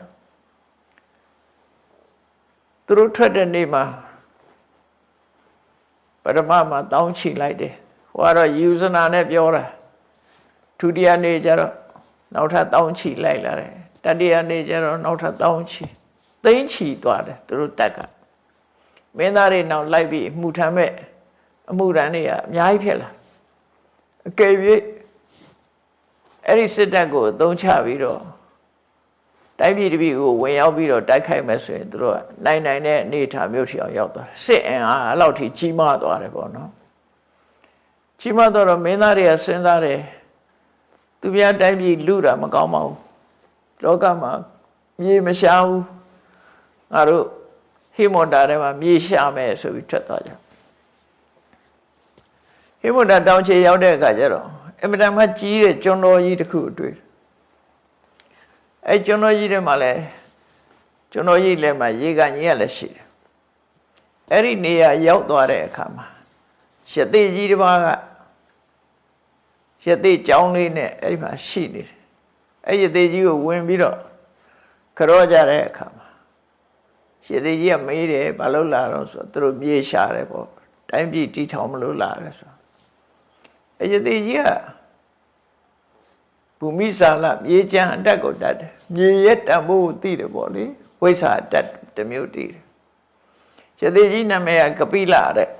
Speaker 1: သူတို့ထွက်တဲ့နေ့မှာပထမမှာတောင်းချီလိုက်တယ်ဟိုကတော့ယူဇနာနဲ့ပြောတာဒုတိယနေ့ကျတော့နောက်ထပ်တောင်းချီလိုက်လာတယ်တတိယနေ့ကျတော့နောက်ထပ်တောင်းချီသိန်းချီသွားတယ်သူတို့တက်ကမင်းသားတွေနောက်လိုက်ပြီးအမှုထမ်းမဲ့အမှုရန်တွေကအများကြီးဖြစ်လာအကယ်၍အဲ့ဒီစစ်တပ်ကိုအသုံးချပြီးတော့တိုင်းပြည်တစ်ပြည်ကိုဝင်ရောက်ပြီးတော့တိုက်ခိုက်မယ်ဆိုရင်သူတို့ကနိုင်တဲ့အနေအထားမျိုးထိအောင်ရောက်သွားတယ်စစ်အင်အားအဲ့လောက်ထိကြီးမားသွားတယ်ပေါ့နော်ကြီးမားတော့မင်းသားတွေကစဉ်းစားတယ်သူများတိုင်းပြည်လူတာမကောင်းပါဘူးလောကမှာမြေမရှားဘူးငါတို့ဟိမန္တာထဲမှာမြေရှာမယ်ဆိုပြီးထွက်သွားကြဟိမန္တာတောင်ချေရောက်တဲ့အခါကျတော့အမြဲတမ်းကြီးတဲ့ကျွန်းတော်ကြီးတစ်ခုတွေ့အဲ့ကျွန်းတော်ကြီးထဲမှာလည်းကျွန်းတော်ကြီးလည်းမှာရေကန်ကြီးကလည်းရှိတယ်အဲ့ဒီနေရာရောက်သွားတဲ့အခါမှာရသေးကြီးတစ်ပါးကရသေးကြောင်းလေးနဲ့အဲ့ဒီမှာရှိနေတယ်အဲ့ရသေးကြီးကိုဝင်ပြီးတော့ကြောကြတဲ့အခါမှာရသေးကြီးကမေးတယ်ဘာလို့လာတော့ဆိုတော့သူတို့မြေရှာတယ်ပေါ့တိုင်းပြည်တီထောင်မလို့လာတယ်ဆိုအဲ့ရသေးကြီးကဘူမိစာလမြေချမ်းအတက်ကိုတတ်တယ်မြေရဲ့တန်ဖိုးသိတယ်ပေါ့လေဝိဇ္ဇာတတ်တစ်မျိုးသိတယ်ရသေးကြီးနာမည်ကကပိလတဲ့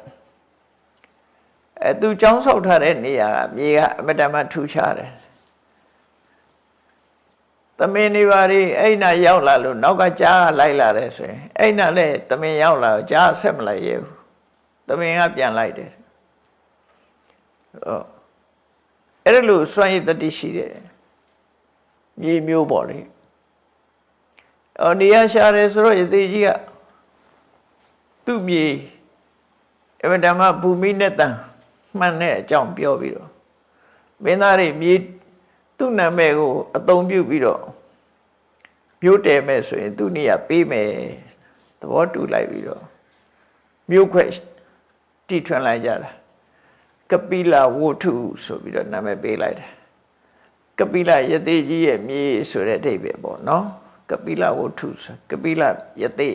Speaker 1: သူចောင်းဆောက်ထားတဲ့နေရာကမြေကအမတမထူခြားတယ်သမင်နေပါလေအဲ့နာရောက်လာလို့နောက်ကကြားလိုက်လာတယ်ဆိုရင်အဲ့နာလည်းသမင်ရောက်လာတော့ကြားဆက်မလိုက်ရဘူးသမင်ကပြန်လိုက်တယ်အဲ့ဒါလို့စွန့်ရည်တတိရှိတယ်မြေမျိုးပေါ့လေနေရာရှာတယ်ဆိုတော့ရသေးကြီးကသူ့မြေအမတမဘူမိနဲ့တန်မှန်တဲ့အကြောင်းပြောပြီးတော့မင်းသားတွေမြေသူ့နာမည်ကိုအသုံးပြုပြီးတော့မြို့တယ်မဲ့ဆိုရင်သူ့နေရာပေးမယ်သဘောတူလိုက်ပြီးတော့မြို့ခွဲတီထွင်လိုက်ကြတာကပိလဝုထုဆိုပြီးတော့နာမည်ပေးလိုက်တယ် ကပိလယသိကြီးရဲ့မြေဆိုတဲ့အဓိပ္ပာယ်ပေါ့နော်ကပိလဝတ္ထုကပိလယသိ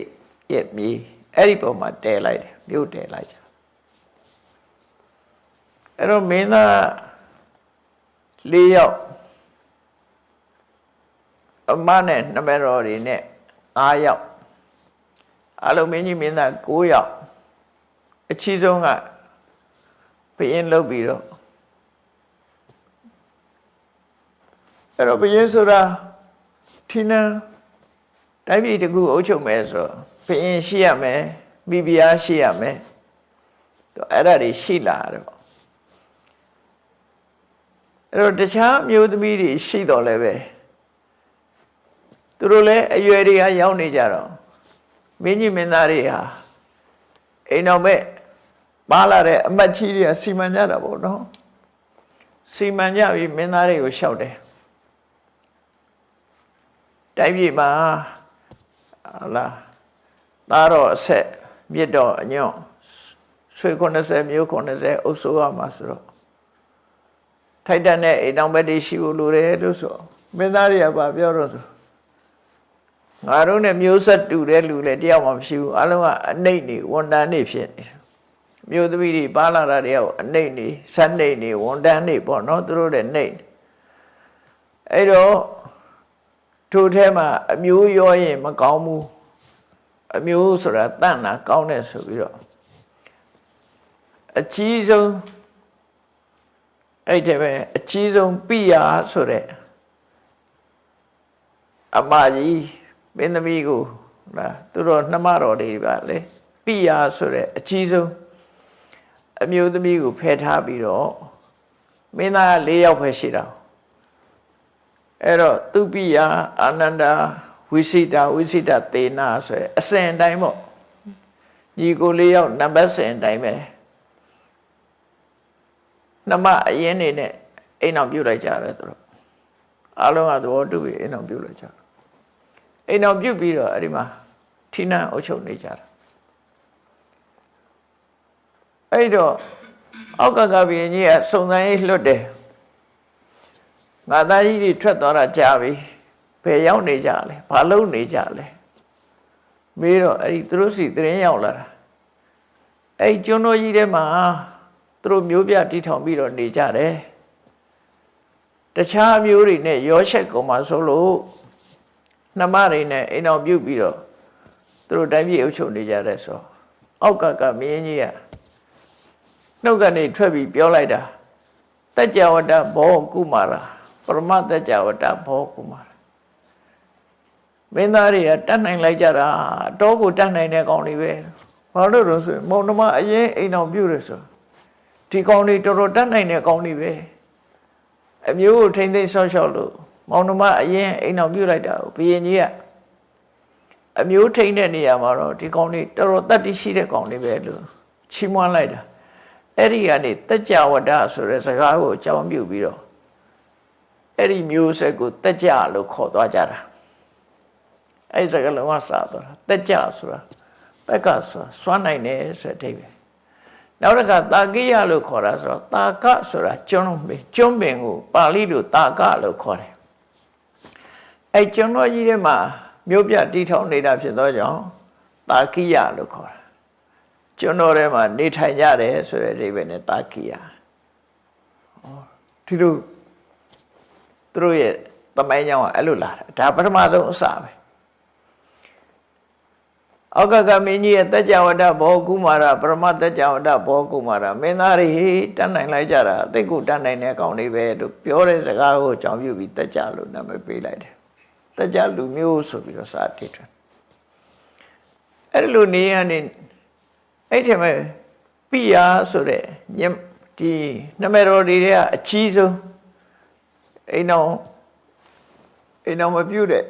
Speaker 1: ရဲ့မြေအဲ့ဒီပုံမှာတည်လိုက်တယ်မြို့တည်လိုက်ကြအဲ့တော့မင်းသား၄ယောက်အမနဲ့နမတော်တွေနဲ့၅ယောက်အလုံးမင်းကြီးမင်းသား9ယောက်အချီးဆုံးကဘယင်းလုပ်ပြီးတော့အဲ့တော့ဘယင်းဆိုတာထင်းနန်းတိုင်းပြည်တစ်ခုအုပ်ချုပ်မယ်ဆိုဘယင်းရှိရမယ်မိဖုရားရှိရမယ်တော့အဲ့ဒါတွေရှိလာတယ်ပေါ့အဲ့တော့တခြားမျိုးသမီးတွေရှိတော့လည်းပဲသူတို့လည်းအရွယ်တွေကရောက်နေကြတော့မင်းကြီးမင်းသားတွေဟာအိမ်တော်မဲ့ပါလာတဲ့အမတ်ကြီးတွေကစီမံကြတာပေါ့နော်စီမံကြပြီးမင်းသားတွေကိုလျှောက်တယ်တိုင်းပြည်မှာလာသားတော်အဆက်မြစ်တော်အညွန့်ဆွေ90မျိုး90အုပ်စိုးရမှာဆိုတော့ထိုက်တန်တဲ့အိမ်တော်မဲ့တွေရှိဖို့လိုတယ်လို့ဆိုမင်းသားတွေကပြောတော့ဆိုငါတို့နဲ့မျိုးဆက်တူတဲ့လူလည်းတယောက်မှမရှိဘူးအလုံးကအနှိမ့်နေဝန်တန်းနေဖြစ်နေမျိုးသမီးတွေပါလာတာတယောက်အနှိမ့်နေဇက်နှိမ့်နေဝန်တန်းနေပေါ့နော်သူတို့တဲ့နှိမ့်အဲ့တော့ထိုထဲမှာအမျိုးရောရင်မကောင်းဘူးအမျိုးဆိုတာတန့်တာကောင်းတယ်ဆိုပြီးတော့အကြီးဆုံးအဲ့ဒီပဲအကြီးဆုံးပိယာဆိုတဲ့အမကြီးမင်းသမီးကိုလားသူတို့နှမတော်တွေပါလေပိယာဆိုတဲ့အကြီးဆုံးအမျိုးသမီးကိုဖယ်ထားပြီးတော့မင်းသား၄ယောက်ပဲရှိတာအဲ့တော့သူပိယာအာနန္ဒာဝိစိတသေနာဆိုတဲ့အစဉ်အတိုင်းပေါ့ညီကို၄ယောက်နံပါတ်စဉ်အတိုင်းပဲနှမအရင်နေနဲ့အိမ်အောင်ပြုတ်လိုက်ကြတယ်သူတို့အားလုံးကသဘောတူပြီးအိမ်အောင်ပြုတ်လိုက်ကြတယ်အိမ်အောင်ပြုတ်ပြီးတော့အဲ့ဒီမှာထီနန်းအုပ်ချုပ်နေကြတာအဲ့တော့အောက်ကကဘီကြီးကစုံစမ်းရေးလွတ်တယ်ငါသားကြီးတွေထွက်သွားတာကြာပြီဘယ်ရောက်နေကြလဲဘာလုပ်နေကြလဲမေးတော့အဲ့ဒီသူတို့စီသတင်းရောက်လာတာအဲ့ကျွန်းတော်ကြီးထဲမှာသူတို့မျိုးပြတီထောင်ပြီးတော့နေကြတယ်တခြားမျိုးတွေနဲ့ရောချက်ကုန်မှာဆိုလို့နှမတွေနဲ့အိမ်အောင်ပြုတ်ပြီးတော့သူတို့တိုင်းပြည်အုပ်ချုပ်နေကြတယ်ဆိုအောက်ကမင်းကြီးကနှုတ်ကနေထွက်ပြီးပြောလိုက်တာတัจ java တဘောကုမာရာပရမတ္တ java တဘောကုမာရာမင်းသားတွေကတတ်နိုင်လိုက်ကြတာတော့ကိုတတ်နိုင်တဲ့ကောင်တွေပဲဘာလို့လို့ဆိုရင်မုံနှမအရင်အိမ်အောင်ပြုတ်တယ်ဆိုဒီကောင်တွေတော်တော်တတ်နိုင်တဲ့ကောင်တွေပဲအမျိုးကိုထိမ့်သိမ်းဆော့ရှော့လို့မောင်နှမအရင်အိမ်အောင်ပြုတ်လိုက်တာဘုရင်ကြီးကအမျိုးထိမ့်တဲ့နေရာမှာတော့ဒီကောင်တွေတော်တော်တတ်သိရှိတဲ့ကောင်တွေပဲလို့ချီးမွမ်းလိုက်တာအဲ့ဒီကနေတัจ java တဆိုတဲ့စကားကိုအကြောင်းပြုပြီးတော့အဲ့ဒီမျိုးဆက်ကိုတัจ java လို့ခေါ်သွားကြတာအဲ့ဒီစကားလုံးကစသွားတာတัจ java ဆိုတာဘက်ကဆိုစွမ်းနိုင်တယ်ဆိုတဲ့အဓိပ္ပာယ်နောက်တစ်ခါတာကိယလို့ခေါ်တာဆိုတော့တာကဆိုတာကျွန်းပင်ကိုပါဠိလိုတာကလို့ခေါ်တယ်အဲကျွန်းတော်ကြီးထဲမှာမြို့ပြတီထောင်နေတာဖြစ်သောကြောင့်တာကိယလို့ခေါ်တာကျွန်းတော်ထဲမှာနေထိုင်ကြတယ်ဆိုတဲ့အဓိပ္ပာယ်နဲ့တာကိယဒီလိုသူတို့ရဲ့သမိုင်းကြောင်းကအဲ့လိုလာတာဒါပထမဆုံးအစပဲအောက်ကမင်းကြီးရဲ့တัจ java တဘောကုမာရပရမတ္တ java တဘောကုမာရမင်းသားတွေတတ်နိုင်လိုက်ကြတာအသိကိုတတ်နိုင်တဲ့ကောင်တွေပဲလို့ပြောတဲ့စကားကိုအကြောင်းပြုပြီးတัจ java လို့နာမည်ပေးလိုက်တယ်တัจ java လူမျိုးဆိုပြီးတော့စာတည်တယ်အဲ့လိုနေရနေအဲ့ဒီမှာပိယာဆိုတဲ့ဒီနမတော်တွေကအကြီးဆုံးအိမ်အောင်မပြုတ်တဲ့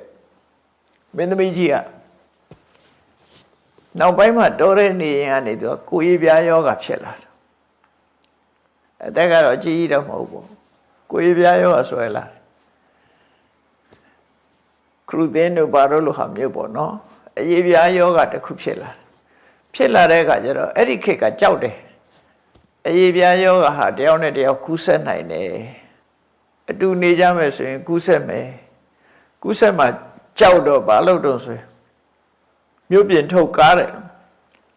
Speaker 1: မင်းသမီးကြီးကနောက်ပိုင်းမှာတော်တဲ့နေရင်ကနေသူကကိုယ်ရည်ပြားယောဂဖြစ်လာတယ်အသက်ကတော့အကြီးတော့မဟုတ်ဘူးကိုယ်ရည်ပြားယောဂဆွဲလာတယ်ခရုသင်းတို့ဘာလို့လို့ဟာမျိုးပေါ့နော်အရည်ပြားယောဂတစ်ခုဖြစ်လာတဲ့အခါကျတော့အဲ့ဒီခေတ်ကကြောက်တယ်အရည်ပြားယောဂဟာတယောက်နဲ့တယောက်ကူးဆက်နိုင်တယ် အတူနေကြမယ်ဆိုရင်ကူးဆက်မယ်ကူးဆက်မှာကြောက်တော့ဘာလို့တော့ဆိုမြို့ပြင်ထုတ်ကားတယ်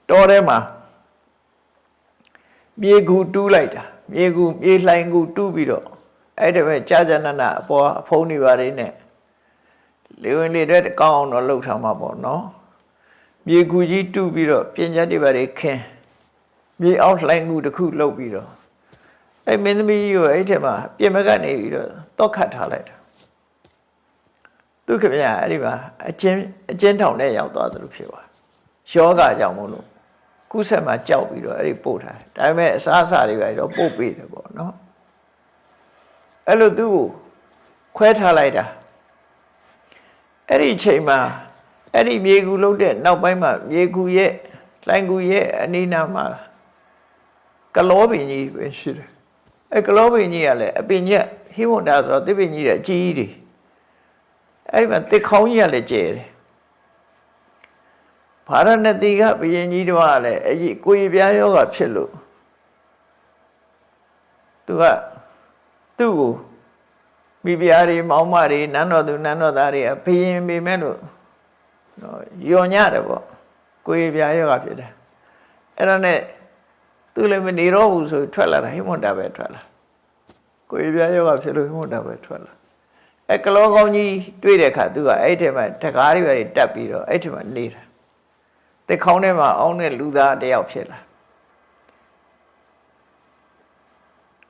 Speaker 1: တောထဲမှာမြေကူတူးလိုက်တာမြေလှိုင်ကူတူးပြီးတော့အဲ့ဒါပဲကြာကြာနာနာအပေါ်အဖုံးနေပါလေနဲ့လေဝင်လေတဲ့ကောင်းအောင်တော့လှုပ်ထားမှာပေါ့နော်မြေကူကြီးတူးပြီးတော့ပြင်ချက်တွေပါလေခင်းမြေအောက်လှိုင်ကူတစ်ခုလှုပ်ပြီးတော့အဲ့မင်းသမီးကြီးကိုအဲ့ထက်မှာပြင်မကနေပြီးတော့တောက်ခတ်ထားလိုက်တာသူခင်ဗျာအဲ့ဒီမှာအကျဉ်းထောင်ထဲရောက်သွားသလိုဖြစ်သွားယောဂကြောင့်မို့လို့ကုဆက်မှာကြောက်ပြီးတော့အဲ့ဒီပို့ထားတယ်ဒါပေမဲ့အစားအစာတွေပဲတော့ပို့ပေးတယ်ပေါ့နော်အဲ့လိုသူ့ကိုခွဲထားလိုက်တာအဲ့ဒီအချိန်မှာအဲ့ဒီမြေကူလုံးတဲ့နောက်ပိုင်းမှာမြေကူရဲ့လိုင်ကူရဲ့အနီးနားမှာကလောပင်ကြီးပဲရှိတယ်အဲ့ကလောပင်ကြီးကလည်းအပင်ကြီးဟိဝန္တာဆိုတော့သစ်ပင်ကြီးတဲ့အကြီးကြီးအဲ့ဒီမှာတစ်ခေါင်းကြီးကလည်းကျဲတယ်ဗာရဏသီကဘုရင်ကြီးတို့ကလည်းအကြီးကိုယ်ပြားယောဂဖြစ်လို့သူကသူ့ကိုမိဖုရားတွေမောင်မတွေနန်းတော်သူနန်းတော်သားတွေကဘုရင်ပေမဲ့လို့ယွန်ညတယ်ပေါ့ကိုယ်ပြားယောဂဖြစ်တယ်အဲ့ဒါနဲ့သူလည်းမနေတော့ဘူးဆိုထွက်လာတာဟိမွန်တာပဲထွက်လာကိုယ်ပြားယောဂဖြစ်လို့ဟိမွန်တာပဲထွက်လာအဲ့ကလောကောင်းကြီးတွေ့တဲ့အခါသူကအဲ့ထဲမှာတကားတွေပဲတက်ပြီးတော့အဲ့ထဲမှာနေတာတစ်ခေါင်းထဲမှာအောင်းတဲ့လူသားတယောက်ဖြစ်လာ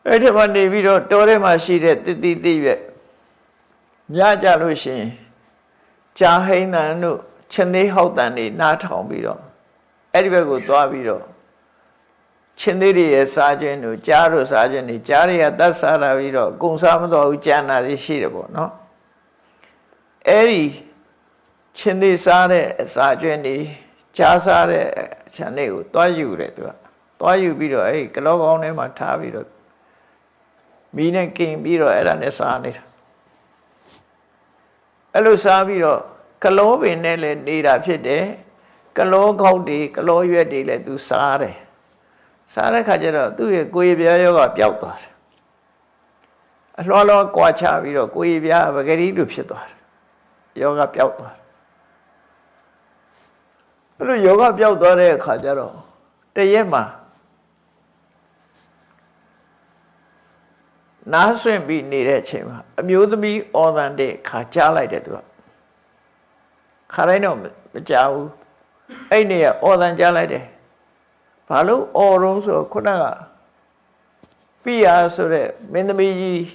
Speaker 1: အဲ့ထဲမှာနေပြီးတော့တောထဲမှာရှိတဲ့တတိတိရွက်ညကြလို့ရှိရင်ကြာဟိန်းတန်တို့ချင်းသေးဟောက်တန်တွေနားထောင်ပြီးတော့အဲ့ဒီဘက်ကိုသွားပြီးတော့ချင်းသေးတွေရဲ့စားခြင်းတို့ကြားတို့စားခြင်းတွေကြားတွေကတတ်စားလာပြီးတော့ကုံစားမတော်ဘူးကြံတာတွေရှိတယ်ပေါ့နော်အဲ့ဒီချင်းသေးစားတဲ့စားခြင်းတွေကြားစားတဲ့ခြံလေးကိုတွားယူတယ်သူကတွားယူပြီးတော့အဲ့ကလောကောင်းထဲမှာထားပြီးတော့မီးနဲ့กินပြီးတော့အဲ့ဒါနဲ့စားနေတာအဲ့လိုစားပြီးတော့ကလောပင်နဲ့လည်းနေတာဖြစ်တယ်ကလောခေါက်တွေကလောရွက်တွေလည်းသူစားတယ်စားတဲ့ခါကျတော့သူ့ရဲ့ကိုယ်ပြားယောဂပျောက်သွားတယ်အလွှာလောကွာချပြီးတော့ကိုယ်ပြားပဂရီလိုဖြစ်သွားတယ်ယောဂပျောက်သွားတယ်အဲ့လိုယောဂပျောက်သွားတဲ့အခါကျတော့တရက်မှာနားဆွင့်ပြီးနေတဲ့အချိန်မှာအမျိုးသမီးအော်တန်တဲ့ခါကြားလိုက်တယ်သူကခါတိုင်းတော့မကြားဘူးအဲ့နေရအော်တန်ကြားလိုက်တယ်ဘာလို့အော်တော့ဆိုခုနကပိယာဆိုတဲ့မင်းသမီးကြီး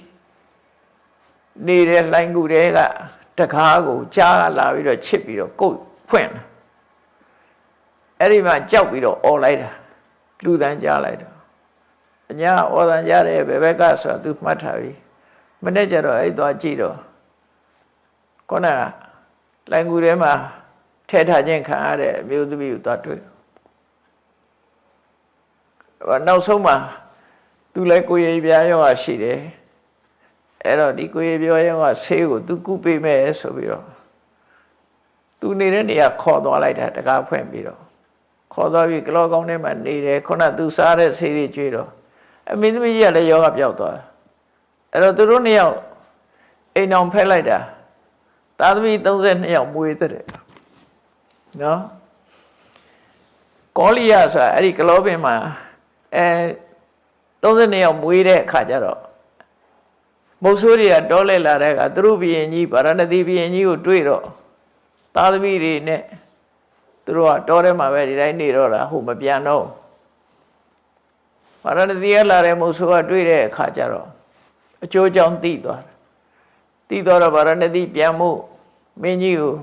Speaker 1: နေတဲ့လှိုင်းကူတွေကတကားကိုကြားလာပြီးတော့ချစ်ပြီးတော့ကုတ်ဖွင့်တယ်အဲ့ဒီမှာကြောက်ပြီးတော့အော်လိုက်တာလူတန်းကြားလိုက်တာအညာအော်တန်ကြားတယ်ဘယ်ဘက်ကဆိုသူမှတ်ထားပြီမနေ့ကျတော့အဲ့သွားကြည့်တော့ခုနကလိုင်ကူထဲမှာထဲထားခြင်းခံရတဲ့အမျိုးသမီးကိုသွားတွေ့နောက်ဆုံးမှာသူလည်းကိုယ်ရည်ပြားရောရှိတယ်အဲ့တော့ဒီကိုယ်ရည်ပြားရောဆေးကိုသူကုပေးမယ်ဆိုပြီးတော့သူနေတဲ့နေရာခေါ်သွားလိုက်တာတကားဖွင့်ပြီးတော့ခေါ်သွားပြီးကလောကောင်းထဲမှာနေတယ်ခုနသူစားတဲ့ဆေးတွေကျွေးတော့အမင်းသမီးကြီးကလည်းယောဂပျောက်သွားတယ်အဲ့တော့သူတို့နှစ်ယောက်အိမ်အောင်ဖက်လိုက်တာသားသမီး32ယောက်မွေးတဲ့နော်ကောလိယဆိုတာအဲ့ဒီကလောပင်မှာ32ယောက်မွေးတဲ့အခါကျတော့မုတ်ဆိုးတွေကတောလဲလာတဲ့အခါသူတို့ဘုရင်ကြီးဗာရဏသီဘုရင်ကြီးကိုတွေ့တော့သားသမီးတွေနဲ့သူတို့ကတောထဲမှာပဲဒီတိုင်းနေတော့တာဟုတ်မပြန်တော့ဗာရဏသီကလာတဲ့မုတ်ဆိုးကတွေ့တဲ့အခါကျတော့အကျိုးကြောင့်သိသွားတယ်သိတော့ဗာရဏသီပြန်မှုမင်းကြီးကို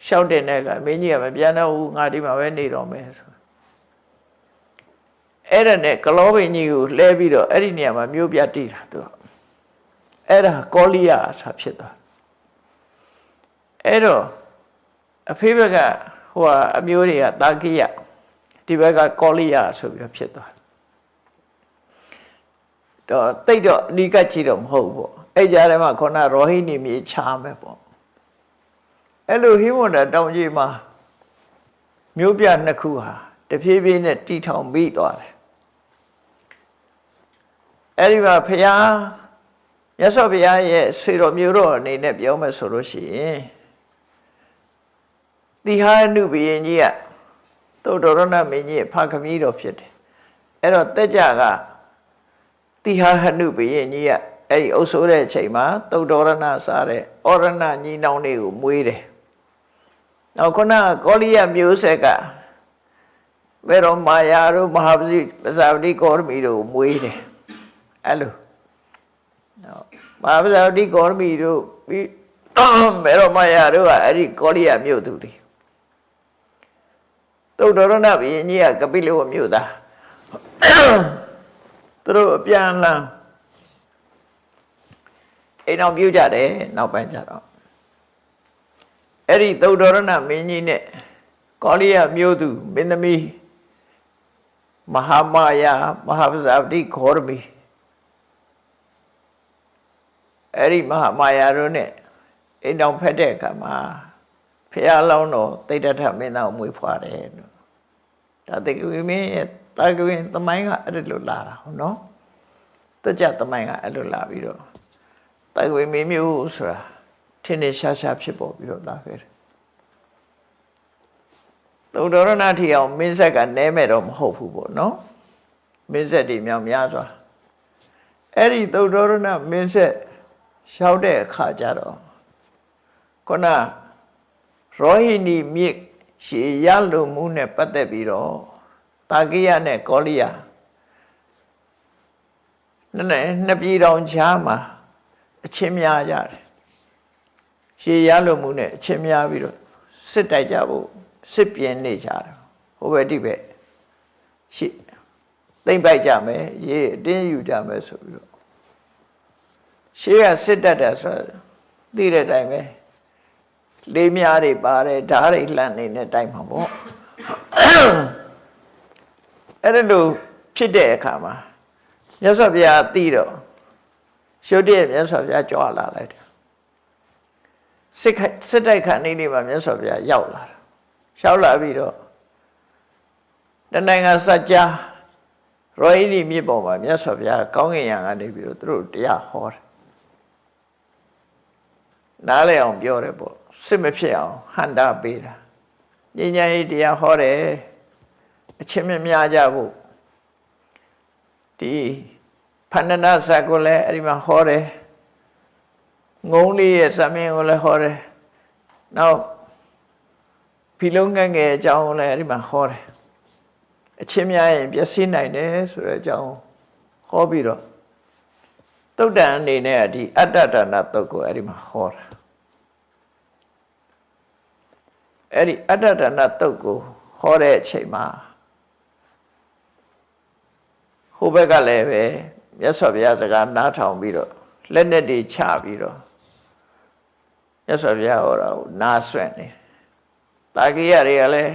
Speaker 1: ရှောက်တဲ့နဲ့ကမင်းကြီးကမပြန်တော့ဘူးငါဒီမှာပဲနေတော့မယ်ဆိုအဲ့ဒါနဲ့ကလောပင်ကြီးကိုလှဲပြီးတော့အဲ့ဒီနေရာမှာမြို့ပြတိတာသူအဲ့ဒါကောလိယဆိုဖြစ်သွားအဲ့တော့အဖေဘက်ကဟိုအမျိုးတွေကတာကိယဒီဘက်ကကောလိယဆိုပြီးတော့ဖြစ်သွားတော့တိတ်တော့အနိကကြည့်တော့မဟုတ်ဘူးအဲ့ကြားထဲမှာခုနရောဟိနီမြေချားမယ်ပေါ့အဲ့လိုဟိမဝန္တာတောင်ကြီးမှာမြို့ပြနှစ်ခုဟာတဖြည်းဖြည်းနဲ့တီထောင်ပြီးသွားတယ်အဲ့ဒီမှာဖျား မြတ်စွာဘုရားရဲ့ဆွေတော်မျိုးတော်အနေနဲ့ပြောမယ်ဆိုလို့ရှိရင်တိဟာနုဘုရင်ကြီးကသုတ္တရဏမင်းကြီးဖခင်ကြီးတော်ဖြစ်တယ်အဲ့တော့တက်ကြကတိဟာနုဘုရင်ကြီးကအဲ့ဒီအုပ်ဆိုးတဲ့အချိန်မှာသုတ္တရဏစားတဲ့ဩရဏညီနောင်တွေကိုမွေးတယ်နောက်ခုနကောလိယမျိုးဆက်ကဘယ်တော့မာယာတို့မဟာပဇာဝတိကောရမီတို့မွေးတယ်အဲ့လိုမဟာပဇာဝတိကောရမီတို့ပြီးဘယ်တော့မာယာတို့ကအဲ့ဒီကောလိယမျိုးသူတွေသုတ္တရဏဘုရင်ကြီးကကပိလဝမြို့သားသူတို့အပြန်လန်းအိမ်အောင်ပြုကြတယ်နောက်ပိုင်းကျတော့အဲ့ဒီသုတ္တရဏမင်းကြီးနဲ့ကောလိယမြို့သူမင်းသမီးမဟာမာယာမဟာပဇာဝတိခောရမီအဲ့ဒီမဟာမာယာတို့နဲ့အိမ်အောင်ဖက်တဲ့အခါမှာဖះလောင်းတော်သိတ္တထမင်းသားကိုမွေးဖွားတယ်လို့ဒါတေကဝိမင်းရဲ့တာကဝင်းသမိုင်းကအဲ့လိုလာတာဟုတ်နော်တကြသမိုင်းကအဲ့လိုလာပြီးတော့တာကဝိမင်းမျိုးဆိုတာထင်းနေရှားရှားဖြစ်ပေါ်ပြီးတော့လာခဲ့တယ်သုတ္တရဏထီအောင်မင်းဆက်ကနဲမဲ့တော့မဟုတ်ဘူးပေါ့နော်မင်းဆက်တွေမြောင်များစွာအဲ့ဒီသုတ္တရဏမင်းဆက်ရှောက်တဲ့အခါကျတော့ခုနရောဟိနီမြစ်ရှေရလုံမှုနဲ့ပတ်သက်ပြီးတော့တာကိယနဲ့ကောလိယနှစ်ပြည်တော်ချားမှာအချင်းများကြတယ်ရှေရလုံမှုနဲ့အချင်းများပြီးတော့စစ်တိုက်ကြဖို့စစ်ပြင်းနေကြတယ်ဟိုဘက်ဒီဘက်ရှေ့သိမ့်ပိုက်ကြမယ်ရေးအတင်းယူကြမယ်ဆိုပြီးတော့ရှေ့ကစစ်တက်တယ်ဆိုတော့သိတဲ့အတိုင်းပဲလေးများတွေပါတယ်ဓာတ်တွေလှမ်းနေတဲ့တိုင်မှာပေါ့အဲ့ဒါလို့ဖြစ်တဲ့အခါမှာမြတ်စွာဘုရားသိတော့ရှုပ်တဲ့မြတ်စွာဘုရားကြွလာလိုက်တယ်စစ်တိုက်ခါနေနေမှာမြတ်စွာဘုရားရောက်လာတာရောက်လာပြီးတော့တနိုင်ငံစัจ जा ရောဟိနီမြစ်ပေါ်မှာမြတ်စွာဘုရားကောင်းကင်ယံကနေပြီးတော့သူတို့တရားဟောတယ်နားလည်အောင်ပြောတယ်ပေါ့စစ်မဖြစ်အောင်ဟန်တာပေးတာဉာဏ်ဉာဏ်ရေးတရားဟောတယ်အချင်းများကြဖို့ဒီဖန္နနာဇတ်ကိုလည်းအဲ့ဒီမှာဟောတယ်ငုံလေးရဲ့သမင်းကိုလည်းဟောတယ်နောက်ဖီလုံးငယ်ငယ်အကြောင်းကိုလည်းအဲ့ဒီမှာဟောတယ်အချင်းများရင်ပျက်စီးနိုင်တယ်ဆိုတဲ့အကြောင်းဟောပြီးတော့သုတ်တန်အနေနဲ့ဒီအတ္တဒါနသုတ်ကိုအဲ့ဒီမှာဟောတာအဲ့ဒီအတ္တဒါနသုတ်ကိုဟောတဲ့အချိန်မှာဟိုဘက်ကလည်းပဲမြတ်စွာဘုရားစကားနားထောင်ပြီးတော့လက်နဲ့တွေချပြီးတော့မြတ်စွာဘုရားဟောတာကိုနားဆွင့်နေတာကိယတွေကလည်း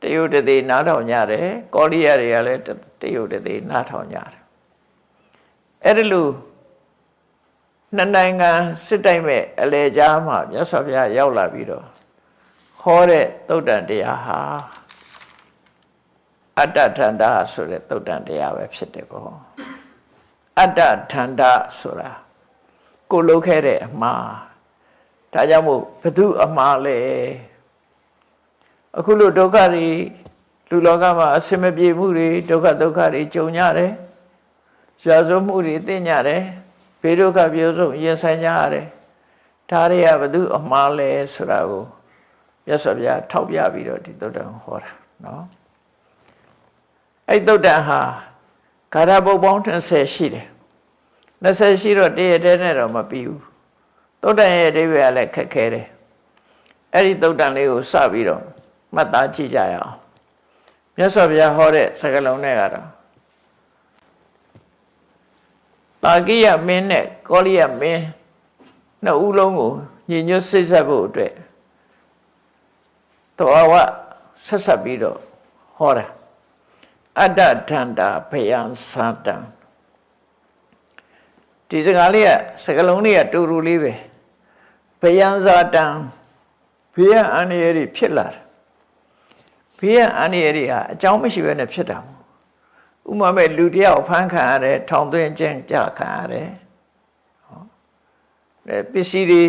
Speaker 1: တယုတ်တသေးနားထောင်ကြတယ်ကောလိယတွေကလည်းတယုတ်တသေးနားထောင်ကြတယ်အဲ့ဒီလိုနှစ်နိုင်ငံစစ်တိုက်မဲ့အလေကြားမှာမြတ်စွာဘုရားရောက်လာပြီးတော့ဟောတဲ့သုတ်တန်တရားဟာအတ္တထန္တာဆိုတဲ့သုတ်တန်တရားပဲဖြစ်တယ်ပေါ့အတ္တထန္တာဆိုတာကိုလုပ်ခဲ့တဲ့အမှားဒါကြောင့်မို့ဘု து အမှားလဲအခုလိုဒုက္ခတွေလူလောကမှာအစင်မပြေမှုတွေဒုက္ခတွေကြုံကြတယ်ရာဇဝမှုတွေသိကြတယ်ဘေးဒုက္ခပြောဆုံးရင်ဆိုင်ကြရတယ်ဒါတွေကဘု து အမှားလဲဆိုတာကိုမြတ်စွာဘုရားထောက်ပြပြီးတော့ဒီသုတ်တံဟောတာနော်အဲ့သုတ်တံဟာဂါထာပုဒ်ပေါင်း20ရှိတယ်20ရှိတော့တရတဲ့နဲ့တော့မပြီးဘူးသုတ်တံရဲ့အဓိပ္ပာယ်ကလည်းခက်ခဲတယ်အဲ့ဒီသုတ်တံလေးကိုစပြီးတော့မှတ်သားကြည့်ကြရအောင်မြတ်စွာဘုရားဟောတဲ့စကားလုံးနဲ့ကတော့တာကိယမင်းနဲ့ကောလိယမင်းနှစ်ဦးလုံးကိုညီညွတ်စိတ်ဆက်ဖို့အတွက်တော်ဝဆက်ဆက်ပြီးတော့ဟောတာအတ္တထန္တာဘယံသတံဒီစကားလေးကစကားလုံးလေးကတူတူလေးပဲဘယံသတံဘေးအန္တရာယ်ဖြစ်လာတယ်ဘေးအန္တရာယ်ဟာအကြောင်းမရှိဘဲနဲ့ဖြစ်တာဥပမာမဲ့လူတယောက်ဖမ်းခံရတယ်ထောင်သွင်းခြင်းကြခံရတယ်ဟ ပစ္စည်းတွေ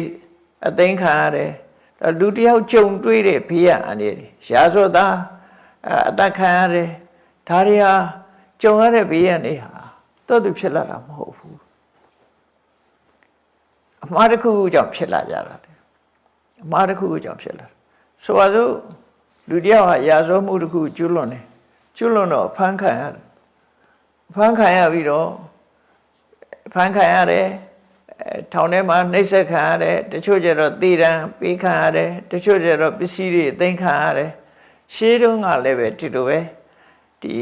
Speaker 1: အသိမ်းခံရတယ်လူတယောက်ကြုံတွေ့တဲ့ဘေးရန်အနေနဲ့ရာဇဝတ်သားအသက်ခံရတယ်ဒါတွေဟာကြုံရတဲ့ဘေးရန်တွေဟာတော့သူဖြစ်လာတာမဟုတ်ဘူးအမှားတစ်ခုခုကြောင့်ဖြစ်လာကြတာလေအမှားတစ်ခုခုကြောင့်ဖြစ်လာဆိုပါစို့လူတယောက်ဟာရာဇဝတ်မှုတစ်ခုကျွလွန်တယ်ကျွလွန်တော့ဖမ်းခံရတယ်ဖမ်းခံရပြီးတော့ဖမ်းခံရတယ်ထောင်ထဲမှာနှိပ်စက်ခံရတယ်တချို့ကျတော့သေဒဏ်ပေးခံရတယ်တချို့ကျတော့ပစ္စည်းတွေသိမ်းခံရတယ်ရှေးတုန်းကလည်းပဲဒီလိုပဲဒီ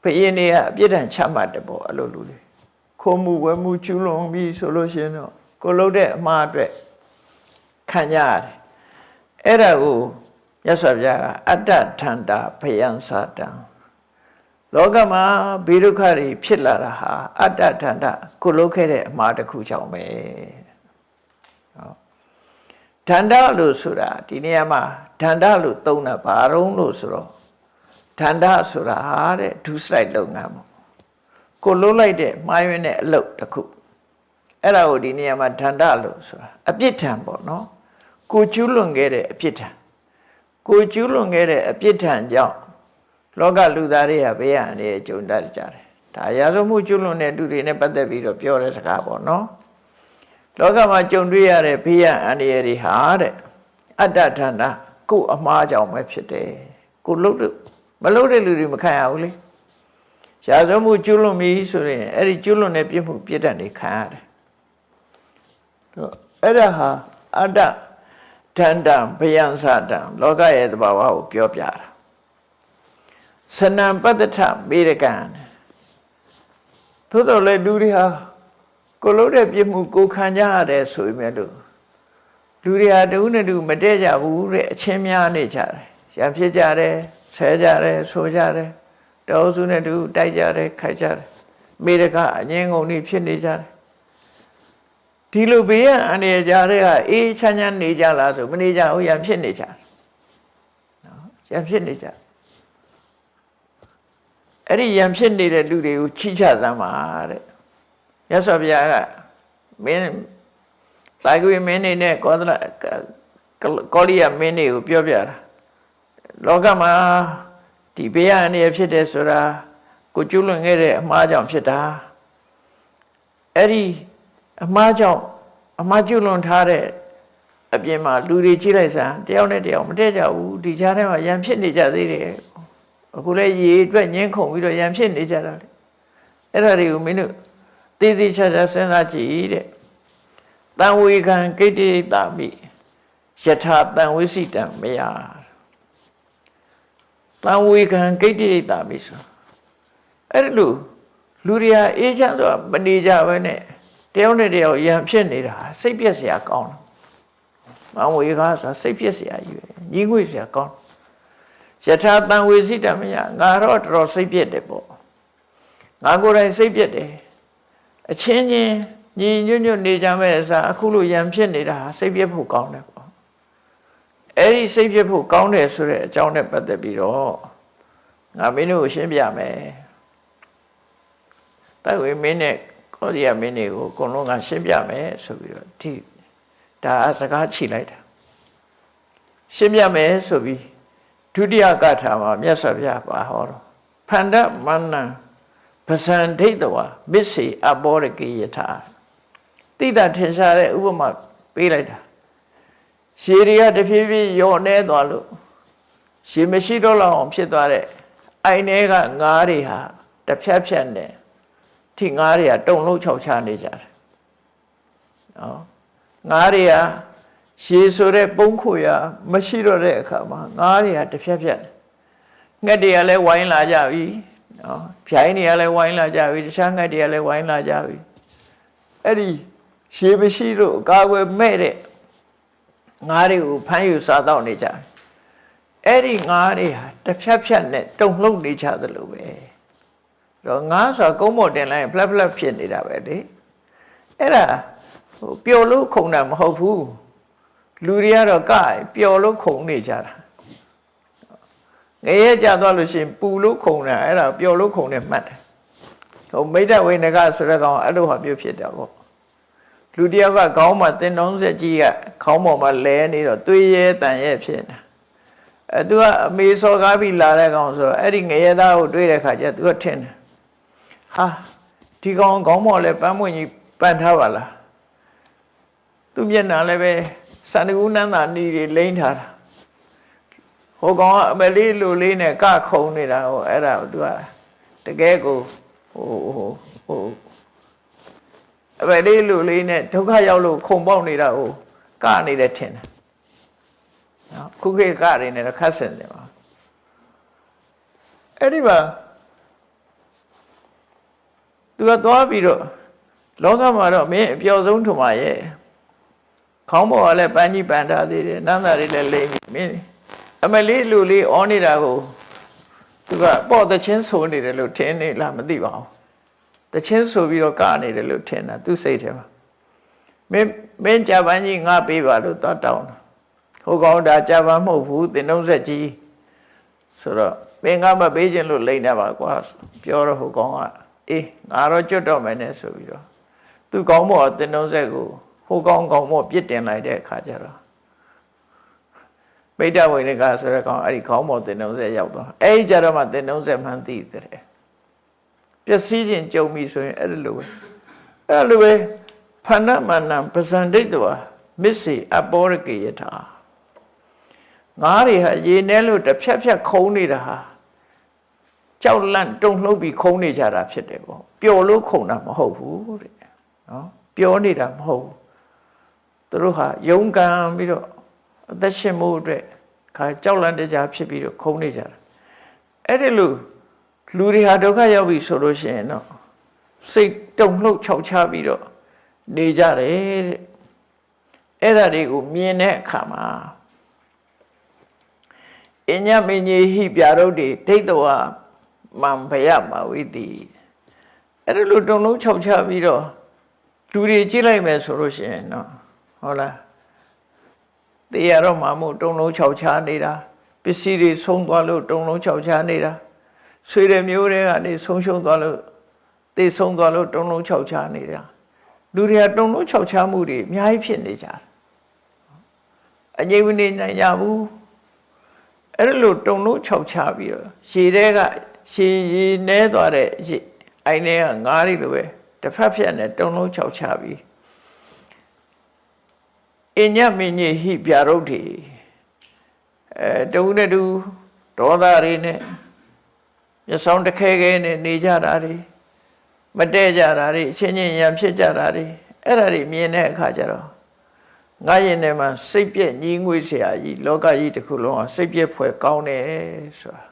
Speaker 1: ဘုရင်တွေကအပြစ်ဒဏ်ချမှတ်တယ်ပေါ့အဲ့လိုလူတွေခိုးမှုဝဲမှုကျူးလွန်ပြီးဆိုလို့ရှိရင်တော့ကိုလုပ်တဲ့အမှားအတွက်ခံကြရတယ်အဲ့ဒါကိုမြတ်စွာဘုရားကအတ္တထန္တာဘယံစာတံလောကမှာဘေးဒုက္ခတွေဖြစ်လာတာဟာအတ္တထန္တာကိုလုပ်ခဲ့တဲ့အမှားတစ်ခုကြောင့်ပဲထန္တာလို့ဆိုတာဒီနေရာမှာထန္တာလို့သုံးတာဘာတုံးလို့ဆိုတော့ထန္တာဆိုတာတဲ့ဒုစရိုက်လုပ်ငန်းပေါ့ကိုလုပ်လိုက်တဲ့မှားယွင်းတဲ့အလုပ်တစ်ခုအဲ့ဒါကိုဒီနေရာမှာထန္တာလို့ဆိုတာအပြစ်ထံပေါ့နော်ကိုကျူးလွန်ခဲ့တဲ့အပြစ်ထံကိုကျူးလွန်ခဲ့တဲ့အပြစ်ထံကြောင့်လောကလူသားတွေကဘေးရန်တွေကြုံတတ်ကြတယ်ဒါရာဇဝမှုကျွလွန်တဲ့သူတွေနဲ့ပတ်သက်ပြီးတော့ပြောတဲ့စကားပေါ့နော်လောကမှာကြုံတွေ့ရတဲ့ဘေးရန်အန္တရာယ်တွေဟာတဲ့အတ္တထန္တာကိုယ်အမှားကြောင့်ပဲဖြစ်တယ်ကိုလှုပ်လို့မလှုပ်တဲ့လူတွေမခံရဘူးလေရာဇဝမှုကျွလွန်ပြီဆိုရင်အဲ့ဒီကျွလွန်တဲ့ပြစ်မှုပြစ်ဒဏ်တွေခံရတယ်အဲ့ဒါဟာအတ္တထန္တာဘယံစတံလောကရဲ့သဘာဝကိုပြောပြတာစနံပတ္တထမေရကံသို့တော်လည်းလူတွေဟာကိုလို့တဲ့ပြစ်မှုကိုခံကြရတယ်ဆိုပေမဲ့လို့လူတွေဟာတဦးနဲ့တူမတည့်ကြဘူးတဲ့အချင်းများနေကြတယ်ရံဖြစ်ကြတယ်ဆဲကြတယ်ဆိုကြတယ်တောစုနဲ့တူတိုက်ကြတယ်ခိုက်ကြတယ်မေရကအငင်းငုံနေဖြစ်နေကြတယ်ဒီလိုဘေးရန်အနေကြတဲ့ကအေးချမ်းချမ်းနေကြလားဆိုမနေကြဘူးရံဖြစ်နေကြတယ်နော်ရံဖြစ်နေကြအဲ့ဒီရံဖြစ်နေတဲ့လူတွေကိုချိချစမ်းပါတဲ့မြတ်စွာဘုရားကမင်းလိုက်ဝေမင်းနေနဲ့ကောလိယမင်းတွေကိုပြောပြတာလောကမှာဒီဘေးရန်အနေဖြစ်တယ်ဆိုတာကိုကျွလွန်ခဲ့တဲ့အမှားကြောင့်ဖြစ်တာအဲ့ဒီအမှားကြောင့်အမှားကျွလွန်ထားတဲ့အပြင်မှာလူတွေကြည့်လိုက်စမ်းတယောက်နဲ့တယောက်မတည့်ကြဘူးဒီကြားထဲမှာရံဖြစ်နေကြသေးတယ်အခုလည်းရေအတွက်ညှင်းခုန်ပြီးတော့ရံဖြစ်နေကြတာလေအဲ့ဒါတွေကိုမင်းတို့သေသေးချာချာစဉ်းစားကြည့်တဲ့တံဝေခံကိတ္တိတာမိယထာတံဝိစိတံမယတံဝေခံကိတ္တိတာမိဆိုအဲ့လိုလူတွေဟာအေးချမ်းစွာမနေကြဘဲနဲ့တယောက်နဲ့တယောက်ရံဖြစ်နေတာစိတ်ပြက်စရာကောင်းတယ်။မဝေကားဆိုတာစိတ်ပြက်စရာကြီးပဲ။ညီငွေ့စရာကောင်း။ယထာတံဝေစိတမယငါတော့တော်စိတ်ပြက်တယ်ပေါ့။ငါကိုယ်တိုင်စိတ်ပြက်တယ်။အချင်းချင်းညီညွတ်ညွတ်နေကြမဲ့အစားအခုလိုရံဖြစ်နေတာစိတ်ပြက်ဖို့ကောင်းတယ်ပေါ့။အဲ့ဒီစိတ်ပြက်ဖို့ကောင်းတယ်ဆိုတဲ့အကြောင်းနဲ့ပတ်သက်ပြီးတော့ငါမင်းတို့ကိုရှင်းပြမယ်။တိုက်ဝေမင်းနဲ့ကောဒီယာမင်းတွေကိုအကုန်လုံးကရှင်းပြမယ်ဆိုပြီးတော့ဒီဒါစကားချိလိုက်တာရှင်းပြမယ်ဆိုပြီးဒုတိယကထာမှာမြတ်စွာဘုရားပါဟောတော့ဖန္ဒမန္နံပဇံဒိဋ္ဌဝမစ္စေအဘောရကေယထာတိတထင်ရှားတဲ့ဥပမာပေးလိုက်တာရှည်တွေကတဖြည်းဖြည်းယောနေသွားလို့ရှည်မရှိတော့လောက်အောင်ဖြစ်သွားတဲ့အိုင်ထဲကငါးတွေဟာတစ်ဖြတ်ဖြတ်နဲ့ထိငါးတွေကတုံလုံးခြောက်ချနေကြတယ်နော်ငါးတွေကရှည်ဆိုတဲ့ပုံခွေရမရှိတော့တဲ့အခါမှာငါးတွေကတစ်ဖြတ်ဖြတ်ငှက်တွေကလည်းဝိုင်းလာကြပြီနော်ဖြိုင်းတွေကလည်းဝိုင်းလာကြပြီတခြားငှက်တွေကလည်းဝိုင်းလာကြပြီအဲ့ဒီရှည်မရှိတော့အကာအကွယ်မဲ့တဲ့ငါးတွေကိုဖမ်းယူစားတော့နေကြတယ်အဲ့ဒီငါးတွေဟာတစ်ဖြတ်ဖြတ်နဲ့တုံလှုပ်နေကြသလိုပဲတော့ငါးဆိုကုန်းမော်တင်လိုက်ဖလက်ဖလက်ဖြစ်နေတာပဲလေအဲ့ဒါပျော်လို့ခုန်တာမဟုတ်ဘူးလူတွေကတော့ကပျော်လို့ခုန်နေကြတာငရဲကြသွားလို့ရှိရင်ပူလို့ခုန်တာအဲ့ဒါပျော်လို့ခုန်တယ်မှတ်တယ်ဟိုမိတ်တဝိနကဆိုတဲ့ကောင်အဲ့လိုဟာမျိုးဖြစ်တာပေါ့ လူတယောက်ကခေါင်းမှာတင်တုံးဆက်ကြီးကခေါင်းပေါ်မှာလဲနေတော့သွေးရဲတန်ရဲဖြစ်နေတာသူကအမေစော်ကားပြီးလာတဲ့ကောင်ဆိုတော့အဲ့ဒီငရဲသားကိုတွေးတဲ့ခါကျသူကထင်တယ်ဟာဒီကောင်ခေါင်းပေါ်လဲပန်းမွင့်ကြီးပန်းထားပါလားသူမျက်နှာလည်းပဲစန္ဒကူနန်းသာနီတွေလိမ့်ထားတာဟိုကောင်ကအမလေးလိုလေးနဲ့ကခုံနေတာဟိုအဲ့ဒါကိုသူကတကယ်ကိုဟိုအမလေးလိုလေးနဲ့ဒုက္ခရောက်လို့ခုံပေါက်နေတာကိုကနေတယ်ထင်တယ်နော်ခုခေတ်ကတွေနဲ့ခတ်ဆင်တယ်ပါအဲ့ဒီမှာသူကသွားပြီးတော့လောကမှာတော့မင်းအပျော်ဆုံးထုံပါရဲ့ခေါင်းပေါ်ကလည်းပန်းကြီးပန်းထားသေးတယ်နန်းသားတွေလည်းလိမ့်ပြီးမင်းအမလေးလူလေးအောနေတာကိုသူကပေါ့တချင်းဆိုနေတယ်လို့ထင်နေလားမသိပါဘူးတချင်းဆိုပြီးတော့ကနေတယ်လို့ထင်တာသူစိတ်ထဲမှာမင်းကြာပန်းကြီးငါပေးပါလို့သွားတောင်းဟိုကောင်ဒါကြာပန်းမဟုတ်ဘူးတင်တုံးဆက်ကြီးဆိုတော့မင်းငါမပေးခြင်းလို့လိမ့်နေပါကွာပြောတော့ဟိုကောင်ကအေးငါတော့ကြွတ်တော့မယ်နဲ့ဆိုပြီးတော့သူကောင်းပေါ်တင်တုံးဆက်ကိုဟိုကောင်းပေါ်ပြစ်တင်လိုက်တဲ့အခါကျတော့မိတ္တဝိနကဆိုတဲ့ကောင်အဲ့ဒီခေါင်းပေါ်တင်တုံးဆက်ရောက်သွားအဲ့ဒီကြတော့မှတင်တုံးဆက်မှန်းသိတယ်ပျက်စီးခြင်းကြုံပြီဆိုရင်အဲ့လိုပဲဖဏမဏံပဇန္ဒိတဝါမစ္စေအပောရကေယထာငါးတွေဟာရေနဲလို့တစ်ဖြတ်ဖြတ်ခုံနေတာဟာကြောက်လန့်တုန်လှုပ်ပြီးခုံနေကြတာဖြစ်တယ်ပေါ့ပျော်လို့ခုံတာမဟုတ်ဘူးတဲ့နော်ပျော်နေတာမဟုတ်ဘူးသူတို့ဟာယုံကံပြီးတော့အသက်ရှင်မှုအတွက်ခါကြောက်လန့်တကြားဖြစ်ပြီးတော့ခုံနေကြတာအဲ့ဒီလိုလူတွေဟာဒုက္ခရောက်ပြီဆိုလို့ရှိရင်တော့စိတ်တုန်လှုပ်ခြောက်ခြားပြီးတော့နေကြတယ်တဲ့အဲ့ဒါတွေကိုမြင်တဲ့အခါမှာအညမင်းကြီးဟိပြရုပ်တွေဒိဋ္ဌဝမံဘယမဝိတိအဲ့ဒါလိုတုန်လှုပ်ခြောက်ခြားပြီးတော့လူတွေကြည့်လိုက်မယ်ဆိုလို့ရှိရင်တော့ဟုတ်လားတေရတော့မှမို့တုံလုံး6ချားနေတာပစ္စည်းတွေဆုံးသွားလို့တုံလုံး6ချားနေတာဆွေတွေမျိုးတွေကနေဆုံးရှုံးသွားလို့တေဆုံးသွားလို့တုံလုံး6ချားနေတာလူတွေကတုံလုံး6ချားမှုတွေအများကြီးဖြစ်နေကြတယ်အငြိမ့်မနေနိုင်ကြဘူးအဲ့လိုတုံလုံး6ချားပြီးတော့ရှည်တဲ့ကရှည်ရည်နဲသွားတဲ့အိုင်ထဲကငါးတွေလိုပဲတစ်ဖက်ဖြတ်နဲ့တုံလုံး6ချားပြီးအညမင်းကြီးဟိပြရုပ်တွေတူနဲ့တူဒေါသတွေနဲ့မျက်စောင်းတစ်ခဲခဲနဲ့နေကြတာတွေမတည့်ကြတာတွေအချင်းချင်းရံဖြစ်ကြတာတွေအဲ့ဒါတွေမြင်တဲ့အခါကျတော့ငါရင်ထဲမှာစိတ်ပြည့်ညီးငွေ့เสียကြီးလောကကြီးတစ်ခုလုံးကစိတ်ပြည့်ဖွယ်ကောင်းတယ်ဆိုတာ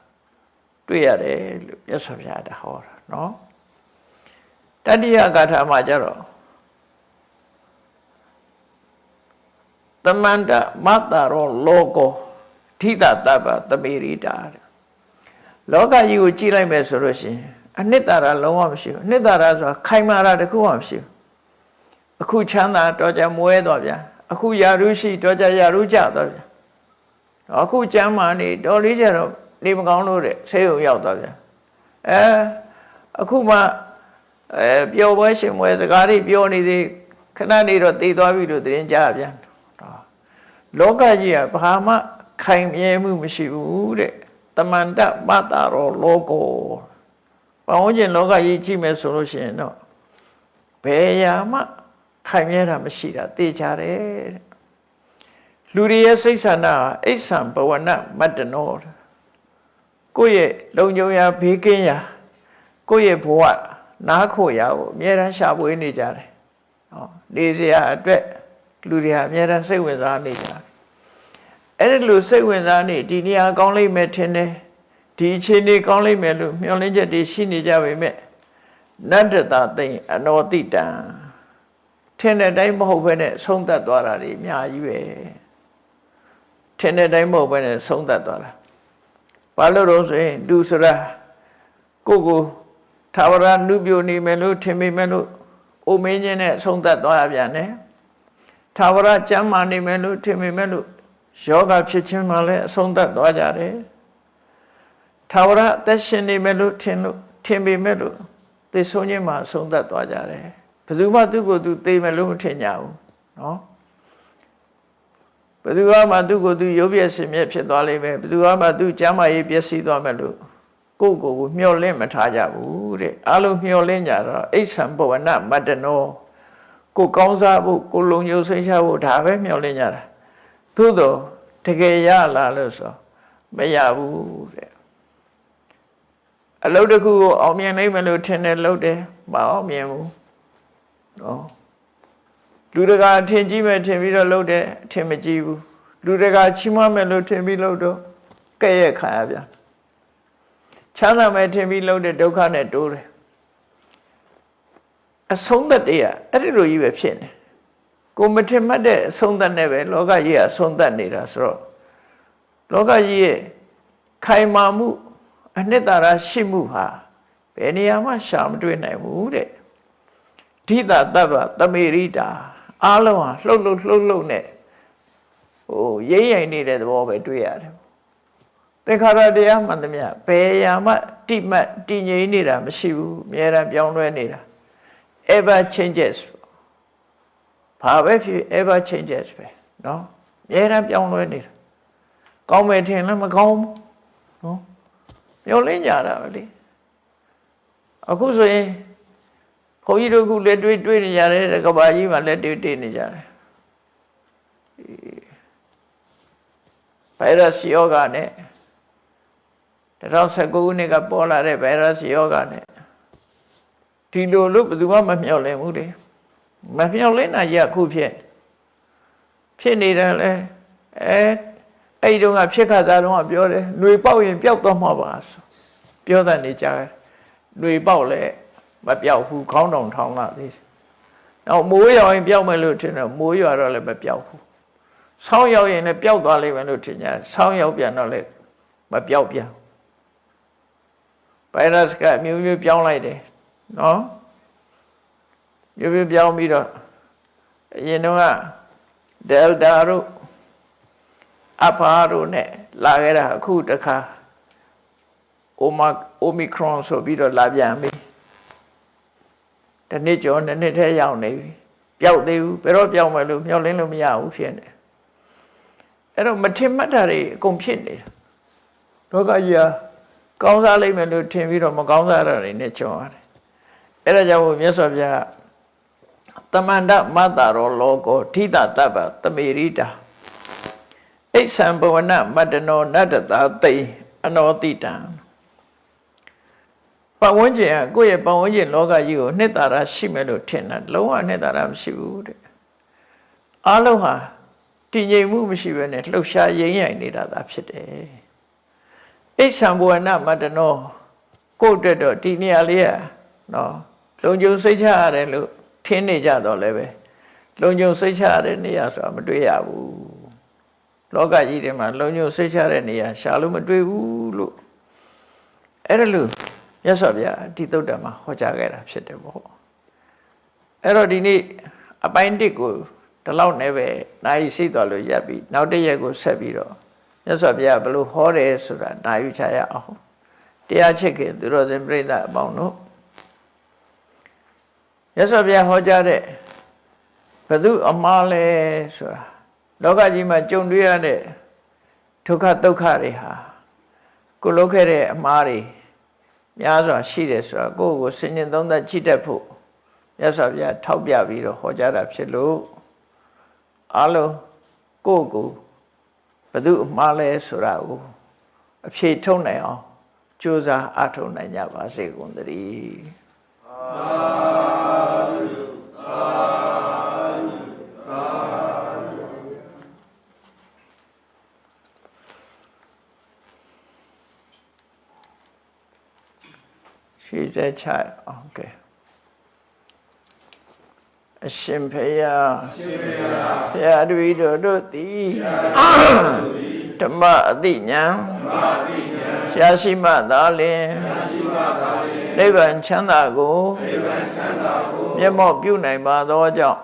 Speaker 1: တွေ့ရတယ်လို့မြတ်စွာဘုရားတဟောတာနော်တတိယဂါထာမှာကျတော့သမန္တမတ္တရောလောကောထိတတပ္ပသမေရိတာလောကကြီးကိုကြည့်လိုက်မယ်ဆိုလို့ရှိရင်အနှစ်သာရလုံးဝမရှိဘူးအနှစ်သာရဆိုတာခိုင်မာတာတခုမှမရှိဘူးအခုချမ်းသာတော့ကြမွဲတော့ဗျာအခုယာရုရှိတော့ကြယာရုကြတော့ဗျာအခုကျမ်းမာနေတော်လေးကြတော့နေမကောင်းလို့တဲ့ဆေးရုံရောက်တော့ဗျာအခုမှပျော်ပွဲရှင်ပွဲစကားတွေပြောနေသေးခဏနေတော့တည်သွားပြီလို့သတင်းကြားဗျာလောကကြီးကဘာမှခိုင်မြဲမှုမရှိဘူးတဲ့တမန္တမတ္တရောလောကောဘာဝချင်းလောကကြီးကြည့်မယ်ဆိုလို့ရှိရင်တော့ဘယ်ရာမှခိုင်မြဲတာမရှိတာသိကြတယ်တဲ့လူတွေရဲ့စိတ်ဆန္ဒဟာအိဋ္ဌံဘဝနမတ္တနောကိုယ့်ရဲ့လုံခြုံရာဘေးကင်းရာကိုယ့်ရဲ့ဘဝနားခိုရာကိုအမြဲတမ်းရှာဖွေနေကြတယ်နေစရာအတွက်လူတွေဟာအများအားစိတ်ဝင်စားနေကြတယ်အဲ့ဒီလိုစိတ်ဝင်စားနေဒီနေရာကောင်းလိမ့်မယ်ထင်တယ်ဒီအခြေအနေကောင်းလိမ့်မယ်လို့မျှော်လင့်ချက်တွေရှိနေကြပေမဲ့နတ္တတသိင်အနောတိတံထင်တဲ့အတိုင်းမဟုတ်ဘဲနဲ့ဆုံးသက်သွားတာတွေအများကြီးပဲထင်တဲ့အတိုင်းမဟုတ်ဘဲနဲ့ဆုံးသက်သွားတာဘာလို့လို့ဆိုရင်သူဆိုတာကိုသာဝရနုပြိုနေမယ်လို့ထင်မိမယ်လို့အိုမင်းချင်းနဲ့ဆုံးသက်သွားရပြန်တယ်သာဝရကျမ်းမာနေမယ်လို့ထင်မိမယ်လို့ယောဂဖြစ်ခြင်းမှလည်းအဆုံးသတ်သွားကြတယ်သာဝရအသက်ရှင်နေမယ်လို့ထင်ပေမဲ့လို့သိဆုံးခြင်းမှအဆုံးသတ်သွားကြတယ် ဘယ်သူမှသူ့ကိုယ်သူသိမယ်လို့မထင်ကြဘူးနော်ဘယ်သူမှသူ့ကိုယ်သူရုပ်ပြည့်စင်မြဲဖြစ်သွားလိမ့်မယ်ဘယ်သူမှသူကျမ်းမာရေးပျက်စီးသွားမယ်လို့ကိုယ့်ကိုယ်ကိုမျှော်လင့်မထားကြဘူးတဲ့အလုံးမျှော်လင့်ကြတော့အိဆံဘဝနမတ္တနောကိုကောင်းစားဖို့ကိုလုံညိုစိတ်ချဖို့ဒါပဲမျှော်လင့်ကြတာသို့တော့တကယ်ရလာလို့ဆိုမရဘူးတဲ့အလုပ်တစ်ခုကိုအောင်မြင်နိုင်မယ်လို့ထင်တယ်လုပ်တယ်မအောင်မြင်ဘူးနော်လူတကာထင်ကြည့်မယ်ထင်ပြီးတော့လုပ်တယ်ထင်မကြည့်ဘူးလူတကာချီးမွမ်းမယ်လို့ထင်ပြီးလုပ်တော့ကဲ့ရဲ့ခံရပြန်ချမ်းသာမယ်ထင်ပြီးလုပ်တဲ့ဒုက္ခနဲ့တိုးတယ်အဆုံးသတ်တည်းအဲ့ဒီလိုကြီးပဲဖြစ်နေကိုမထင်မှတ်တဲ့အဆုံးသတ်နဲ့ပဲလောကကြီးကအဆုံးသတ်နေတာဆိုတော့လောကကြီးရဲ့ခိုင်မာမှုအနှစ်သာရရှိမှုဟာဘယ်နေရာမှရှာမတွေ့နိုင်ဘူးတဲ့ဓိတာတပ္ပသမေရိတာအားလုံးဟာလှုပ်နဲ့ရိမ့်ရိုင်နေတဲ့သဘောပဲတွေ့ရတယ်သင်္ခါရတရားမှန်သမျှဘယ်ရာမှတိမှတ်တည်ငြိမ်နေတာမရှိဘူးအများအားပြောင်းလဲနေတာ ever changes ဘာပဲဖြစ် ever changes ပဲเนาะအများအားပြောင်းလဲနေတာကောင်းမယ်ထင်လည်းမကောင်းဘူးเนาะမျောလင်းကြတာပဲလေအခုဆိုရင်ဘုန်းကြီးတို့ကလည်းတွေ့နေကြတယ်ကဘာကြီးမှာလည်းတွေ့နေကြတယ်ဗိုင်းရပ်စ်ယောဂနဲ့2019ခုနှစ်ကပေါ်လာတဲ့ဗိုင်းရပ်စ်ယောဂနဲ့ဒီလိုလို့ဘယ်သူမှမမျှော်လင့်ဘူးလေမမျှော်လင့်နိုင်ရခုဖြစ်နေတယ်လေအဲ့ဒီတော့ကဖြစ်ခါစားတော့ပြောတယ်ຫນွေပေါက်ရင်ပျောက်သွားမှာပါပြောတတ်နေကြတယ်ຫນွေပေါက်လဲမပျောက်ဘူးခေါင်းတောင်ထောင်းလာသေးတယ်နောက်မိုးရွာရင်ပျောက်မယ်လို့ထင်တယ်မိုးရွာတော့လည်းမပျောက်ဘူးဆောင်းရောက်ရင်လည်းပျောက်သွားလိမ့်မယ်လို့ထင်ကြတယ်ဆောင်းရောက်ပြန်တော့လည်းမပျောက်ပြန်ဗိုင်းရပ်စ်ကမျိုးပြောင်းလိုက်တယ်နော်မျိုးပြောင်းပြီးတော့အရင်တော့ကဒယ်တာတို့အဖာတို့နဲ့လာခဲ့တာအခုတခါအိုမီခရွန်ဆိုပြီးတော့လာပြန်ပြီတစ်နှစ်ကျော်နှစ်နှစ်ထဲရောက်နေပြီပျောက်သေးဘူးဘယ်တော့ပျောက်မယ်လို့မျှော်လင့်လို့မရဘူးဖြစ်နေအဲ့တော့မထင်မှတ်တာတွေအကုန်ဖြစ်နေတာလောကကြီးကကောင်းစားလိမ့်မယ်လို့ထင်ပြီးတော့မကောင်းစားတာတွေနဲ့ကြုံရတယ်အဲ့ဒါကြောင့်မြတ်စွာဘုရားတမန္တမတ္တရောလောကောဓိတတပ္ပသမေရိတာအိဆံဘဝနမတ္တနောနတ္တသာသိအနောတိတံပတ်ဝန်းကျင်ကကိုယ့်ရဲ့ပတ်ဝန်းကျင်လောကကြီးကိုနှစ်သာရရှိမယ်လို့ထင်တာလုံးဝနှစ်သာရမရှိဘူးတဲ့အားလုံးဟာတည်ငြိမ်မှုမရှိဘဲနဲ့လှုပ်ရှားရိမ့်ရိုင်နေတာသာဖြစ်တယ်အိဆံဘဝနမတ္တနောကိုယ့်အတွက်တော့ဒီနေရာလေးကနော်လုံခြုံစိတ်ချရတယ်လို့ထင်နေကြတော့လည်းပဲလုံခြုံစိတ်ချရတဲ့နေရာဆိုတာမတွေ့ရဘူးလောကကြီးထဲမှာလုံခြုံစိတ်ချတဲ့နေရာရှာလို့မတွေ့ဘူးလို့အဲ့ဒါလို့မြတ်စွာဘုရားဒီသုတ္တမှာဟောကြားခဲ့တာဖြစ်တယ်ပေါ့အဲ့တော့ဒီနေ့အပိုင်း1ကိုဒီလောက်နဲ့ပဲနိုင်ရှိသွားလို့ရပ်ပြီးနောက်တစ်ရက်ကိုဆက်ပြီးတော့မြတ်စွာဘုရားဘယ်လိုဟောတယ်ဆိုတာနာယူချရအောင်တရားချစ်ခင်သူတော်စင်ပြိဿအပေါင်းတို့မြတ်စွာဘုရားဟောကြားတဲ့ဘု து အမှားလဲဆိုတာလောကကြီးမှာကြုံတွေ့ရတဲ့ဒုက္ခဒုက္ခတွေဟာကိုလုပ်ခဲ့တဲ့အမှားတွေများစွာရှိတယ်ဆိုတာကိုယ့်ကိုစဉ်းကျင်သုံးသပ်ကြည့်တတ်ဖို့မြတ်စွာဘုရားထောက်ပြပြီးတော့ဟောကြားတာဖြစ်လို့အလုံးကိုယ့်ကိုဘု து အမှားလဲဆိုတာကိုအဖြေထုတ်နိုင်အောင်ကြိုးစားအထောက်နိုင်ကြပါစေကုန်သတည်းရှိစေချအောင်ကဲအရှင်ဖေယဘုရားတပည့်တော်တို့သည်ဓမ္မအသိဉာဏ်ရရှိမှသာလျှင်နိဗ္ဗာန်ချမ်းသာကိုမျက်မှောက်ပြုနိုင်ပါသောကြောင့်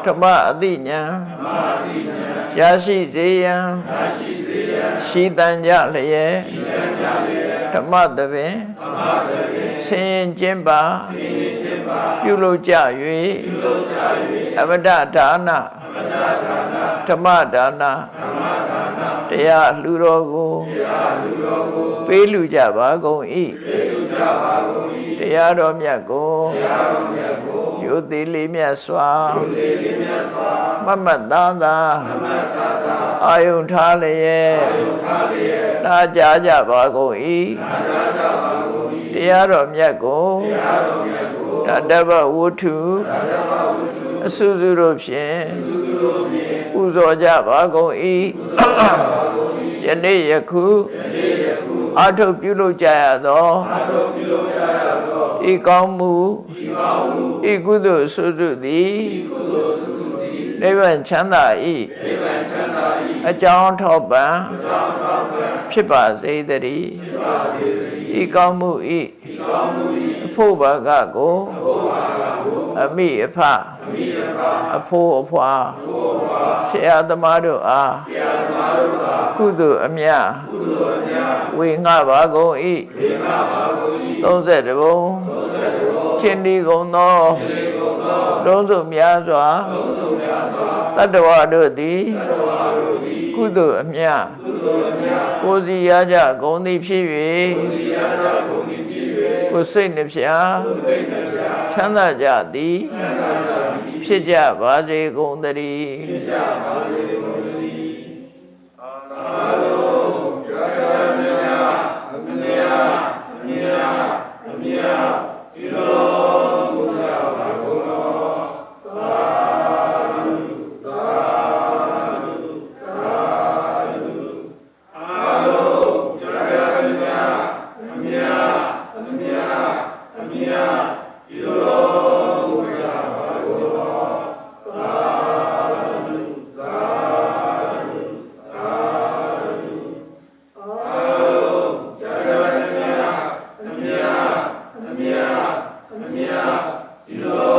Speaker 1: ဓမ္မအသိဉာဏ်ရရှိစေရန်ရှိတန်ကြလျက် ဓမ္မသဘင်ဆင်ရင်ကျင့်ပါပြုလုပ်ကြ၍အမတဒါနဓမ္မဒါနတရားလှူတော်ကိုပေးလူကြပါကုန်၏တရားတော်မြတ်ကိုယုတိလေးမြတ်စွာမမတ်သားသာအာယုန်ထားလျက်နာကြားကြပါကုန်၏တရားတော်မြတ်ကိုတတ္တဗဝုထုအစုစုတို့ဖြင့်ပူဇော်ကြပါကုန်၏ယနေ့ယခုအာထုပ်ပြုလုပ်ကြရသောဤကောင်းမှုဤကုသိုလ်စုစုသည်နိဗ္ဗာန်ချမ်းသာ၏အကြောင်းထောက်ပံ့ဖြစ်ပါစေတည်းဤကောင်းမှုဤအဖို့ဘာကကိုအမိအဖအဖိုးအဖွာဆရာသမားတို့အားကုသိုလ်အမြတ်ဝေငှပါကုန်၏32ဘုံချင်းဒီကုန်သောလုံးစုံများစွာတတ္တဝါတို့သည်ကုသိုလ်အမြတ်ကိုယ်စီရကြကုန်သည်ဖြစ်၍ကိုယ်စိတ်နှဖျားချမ်းသာကြသည်ဖြစ်ကြပါစေကုန်သတည်း
Speaker 2: You know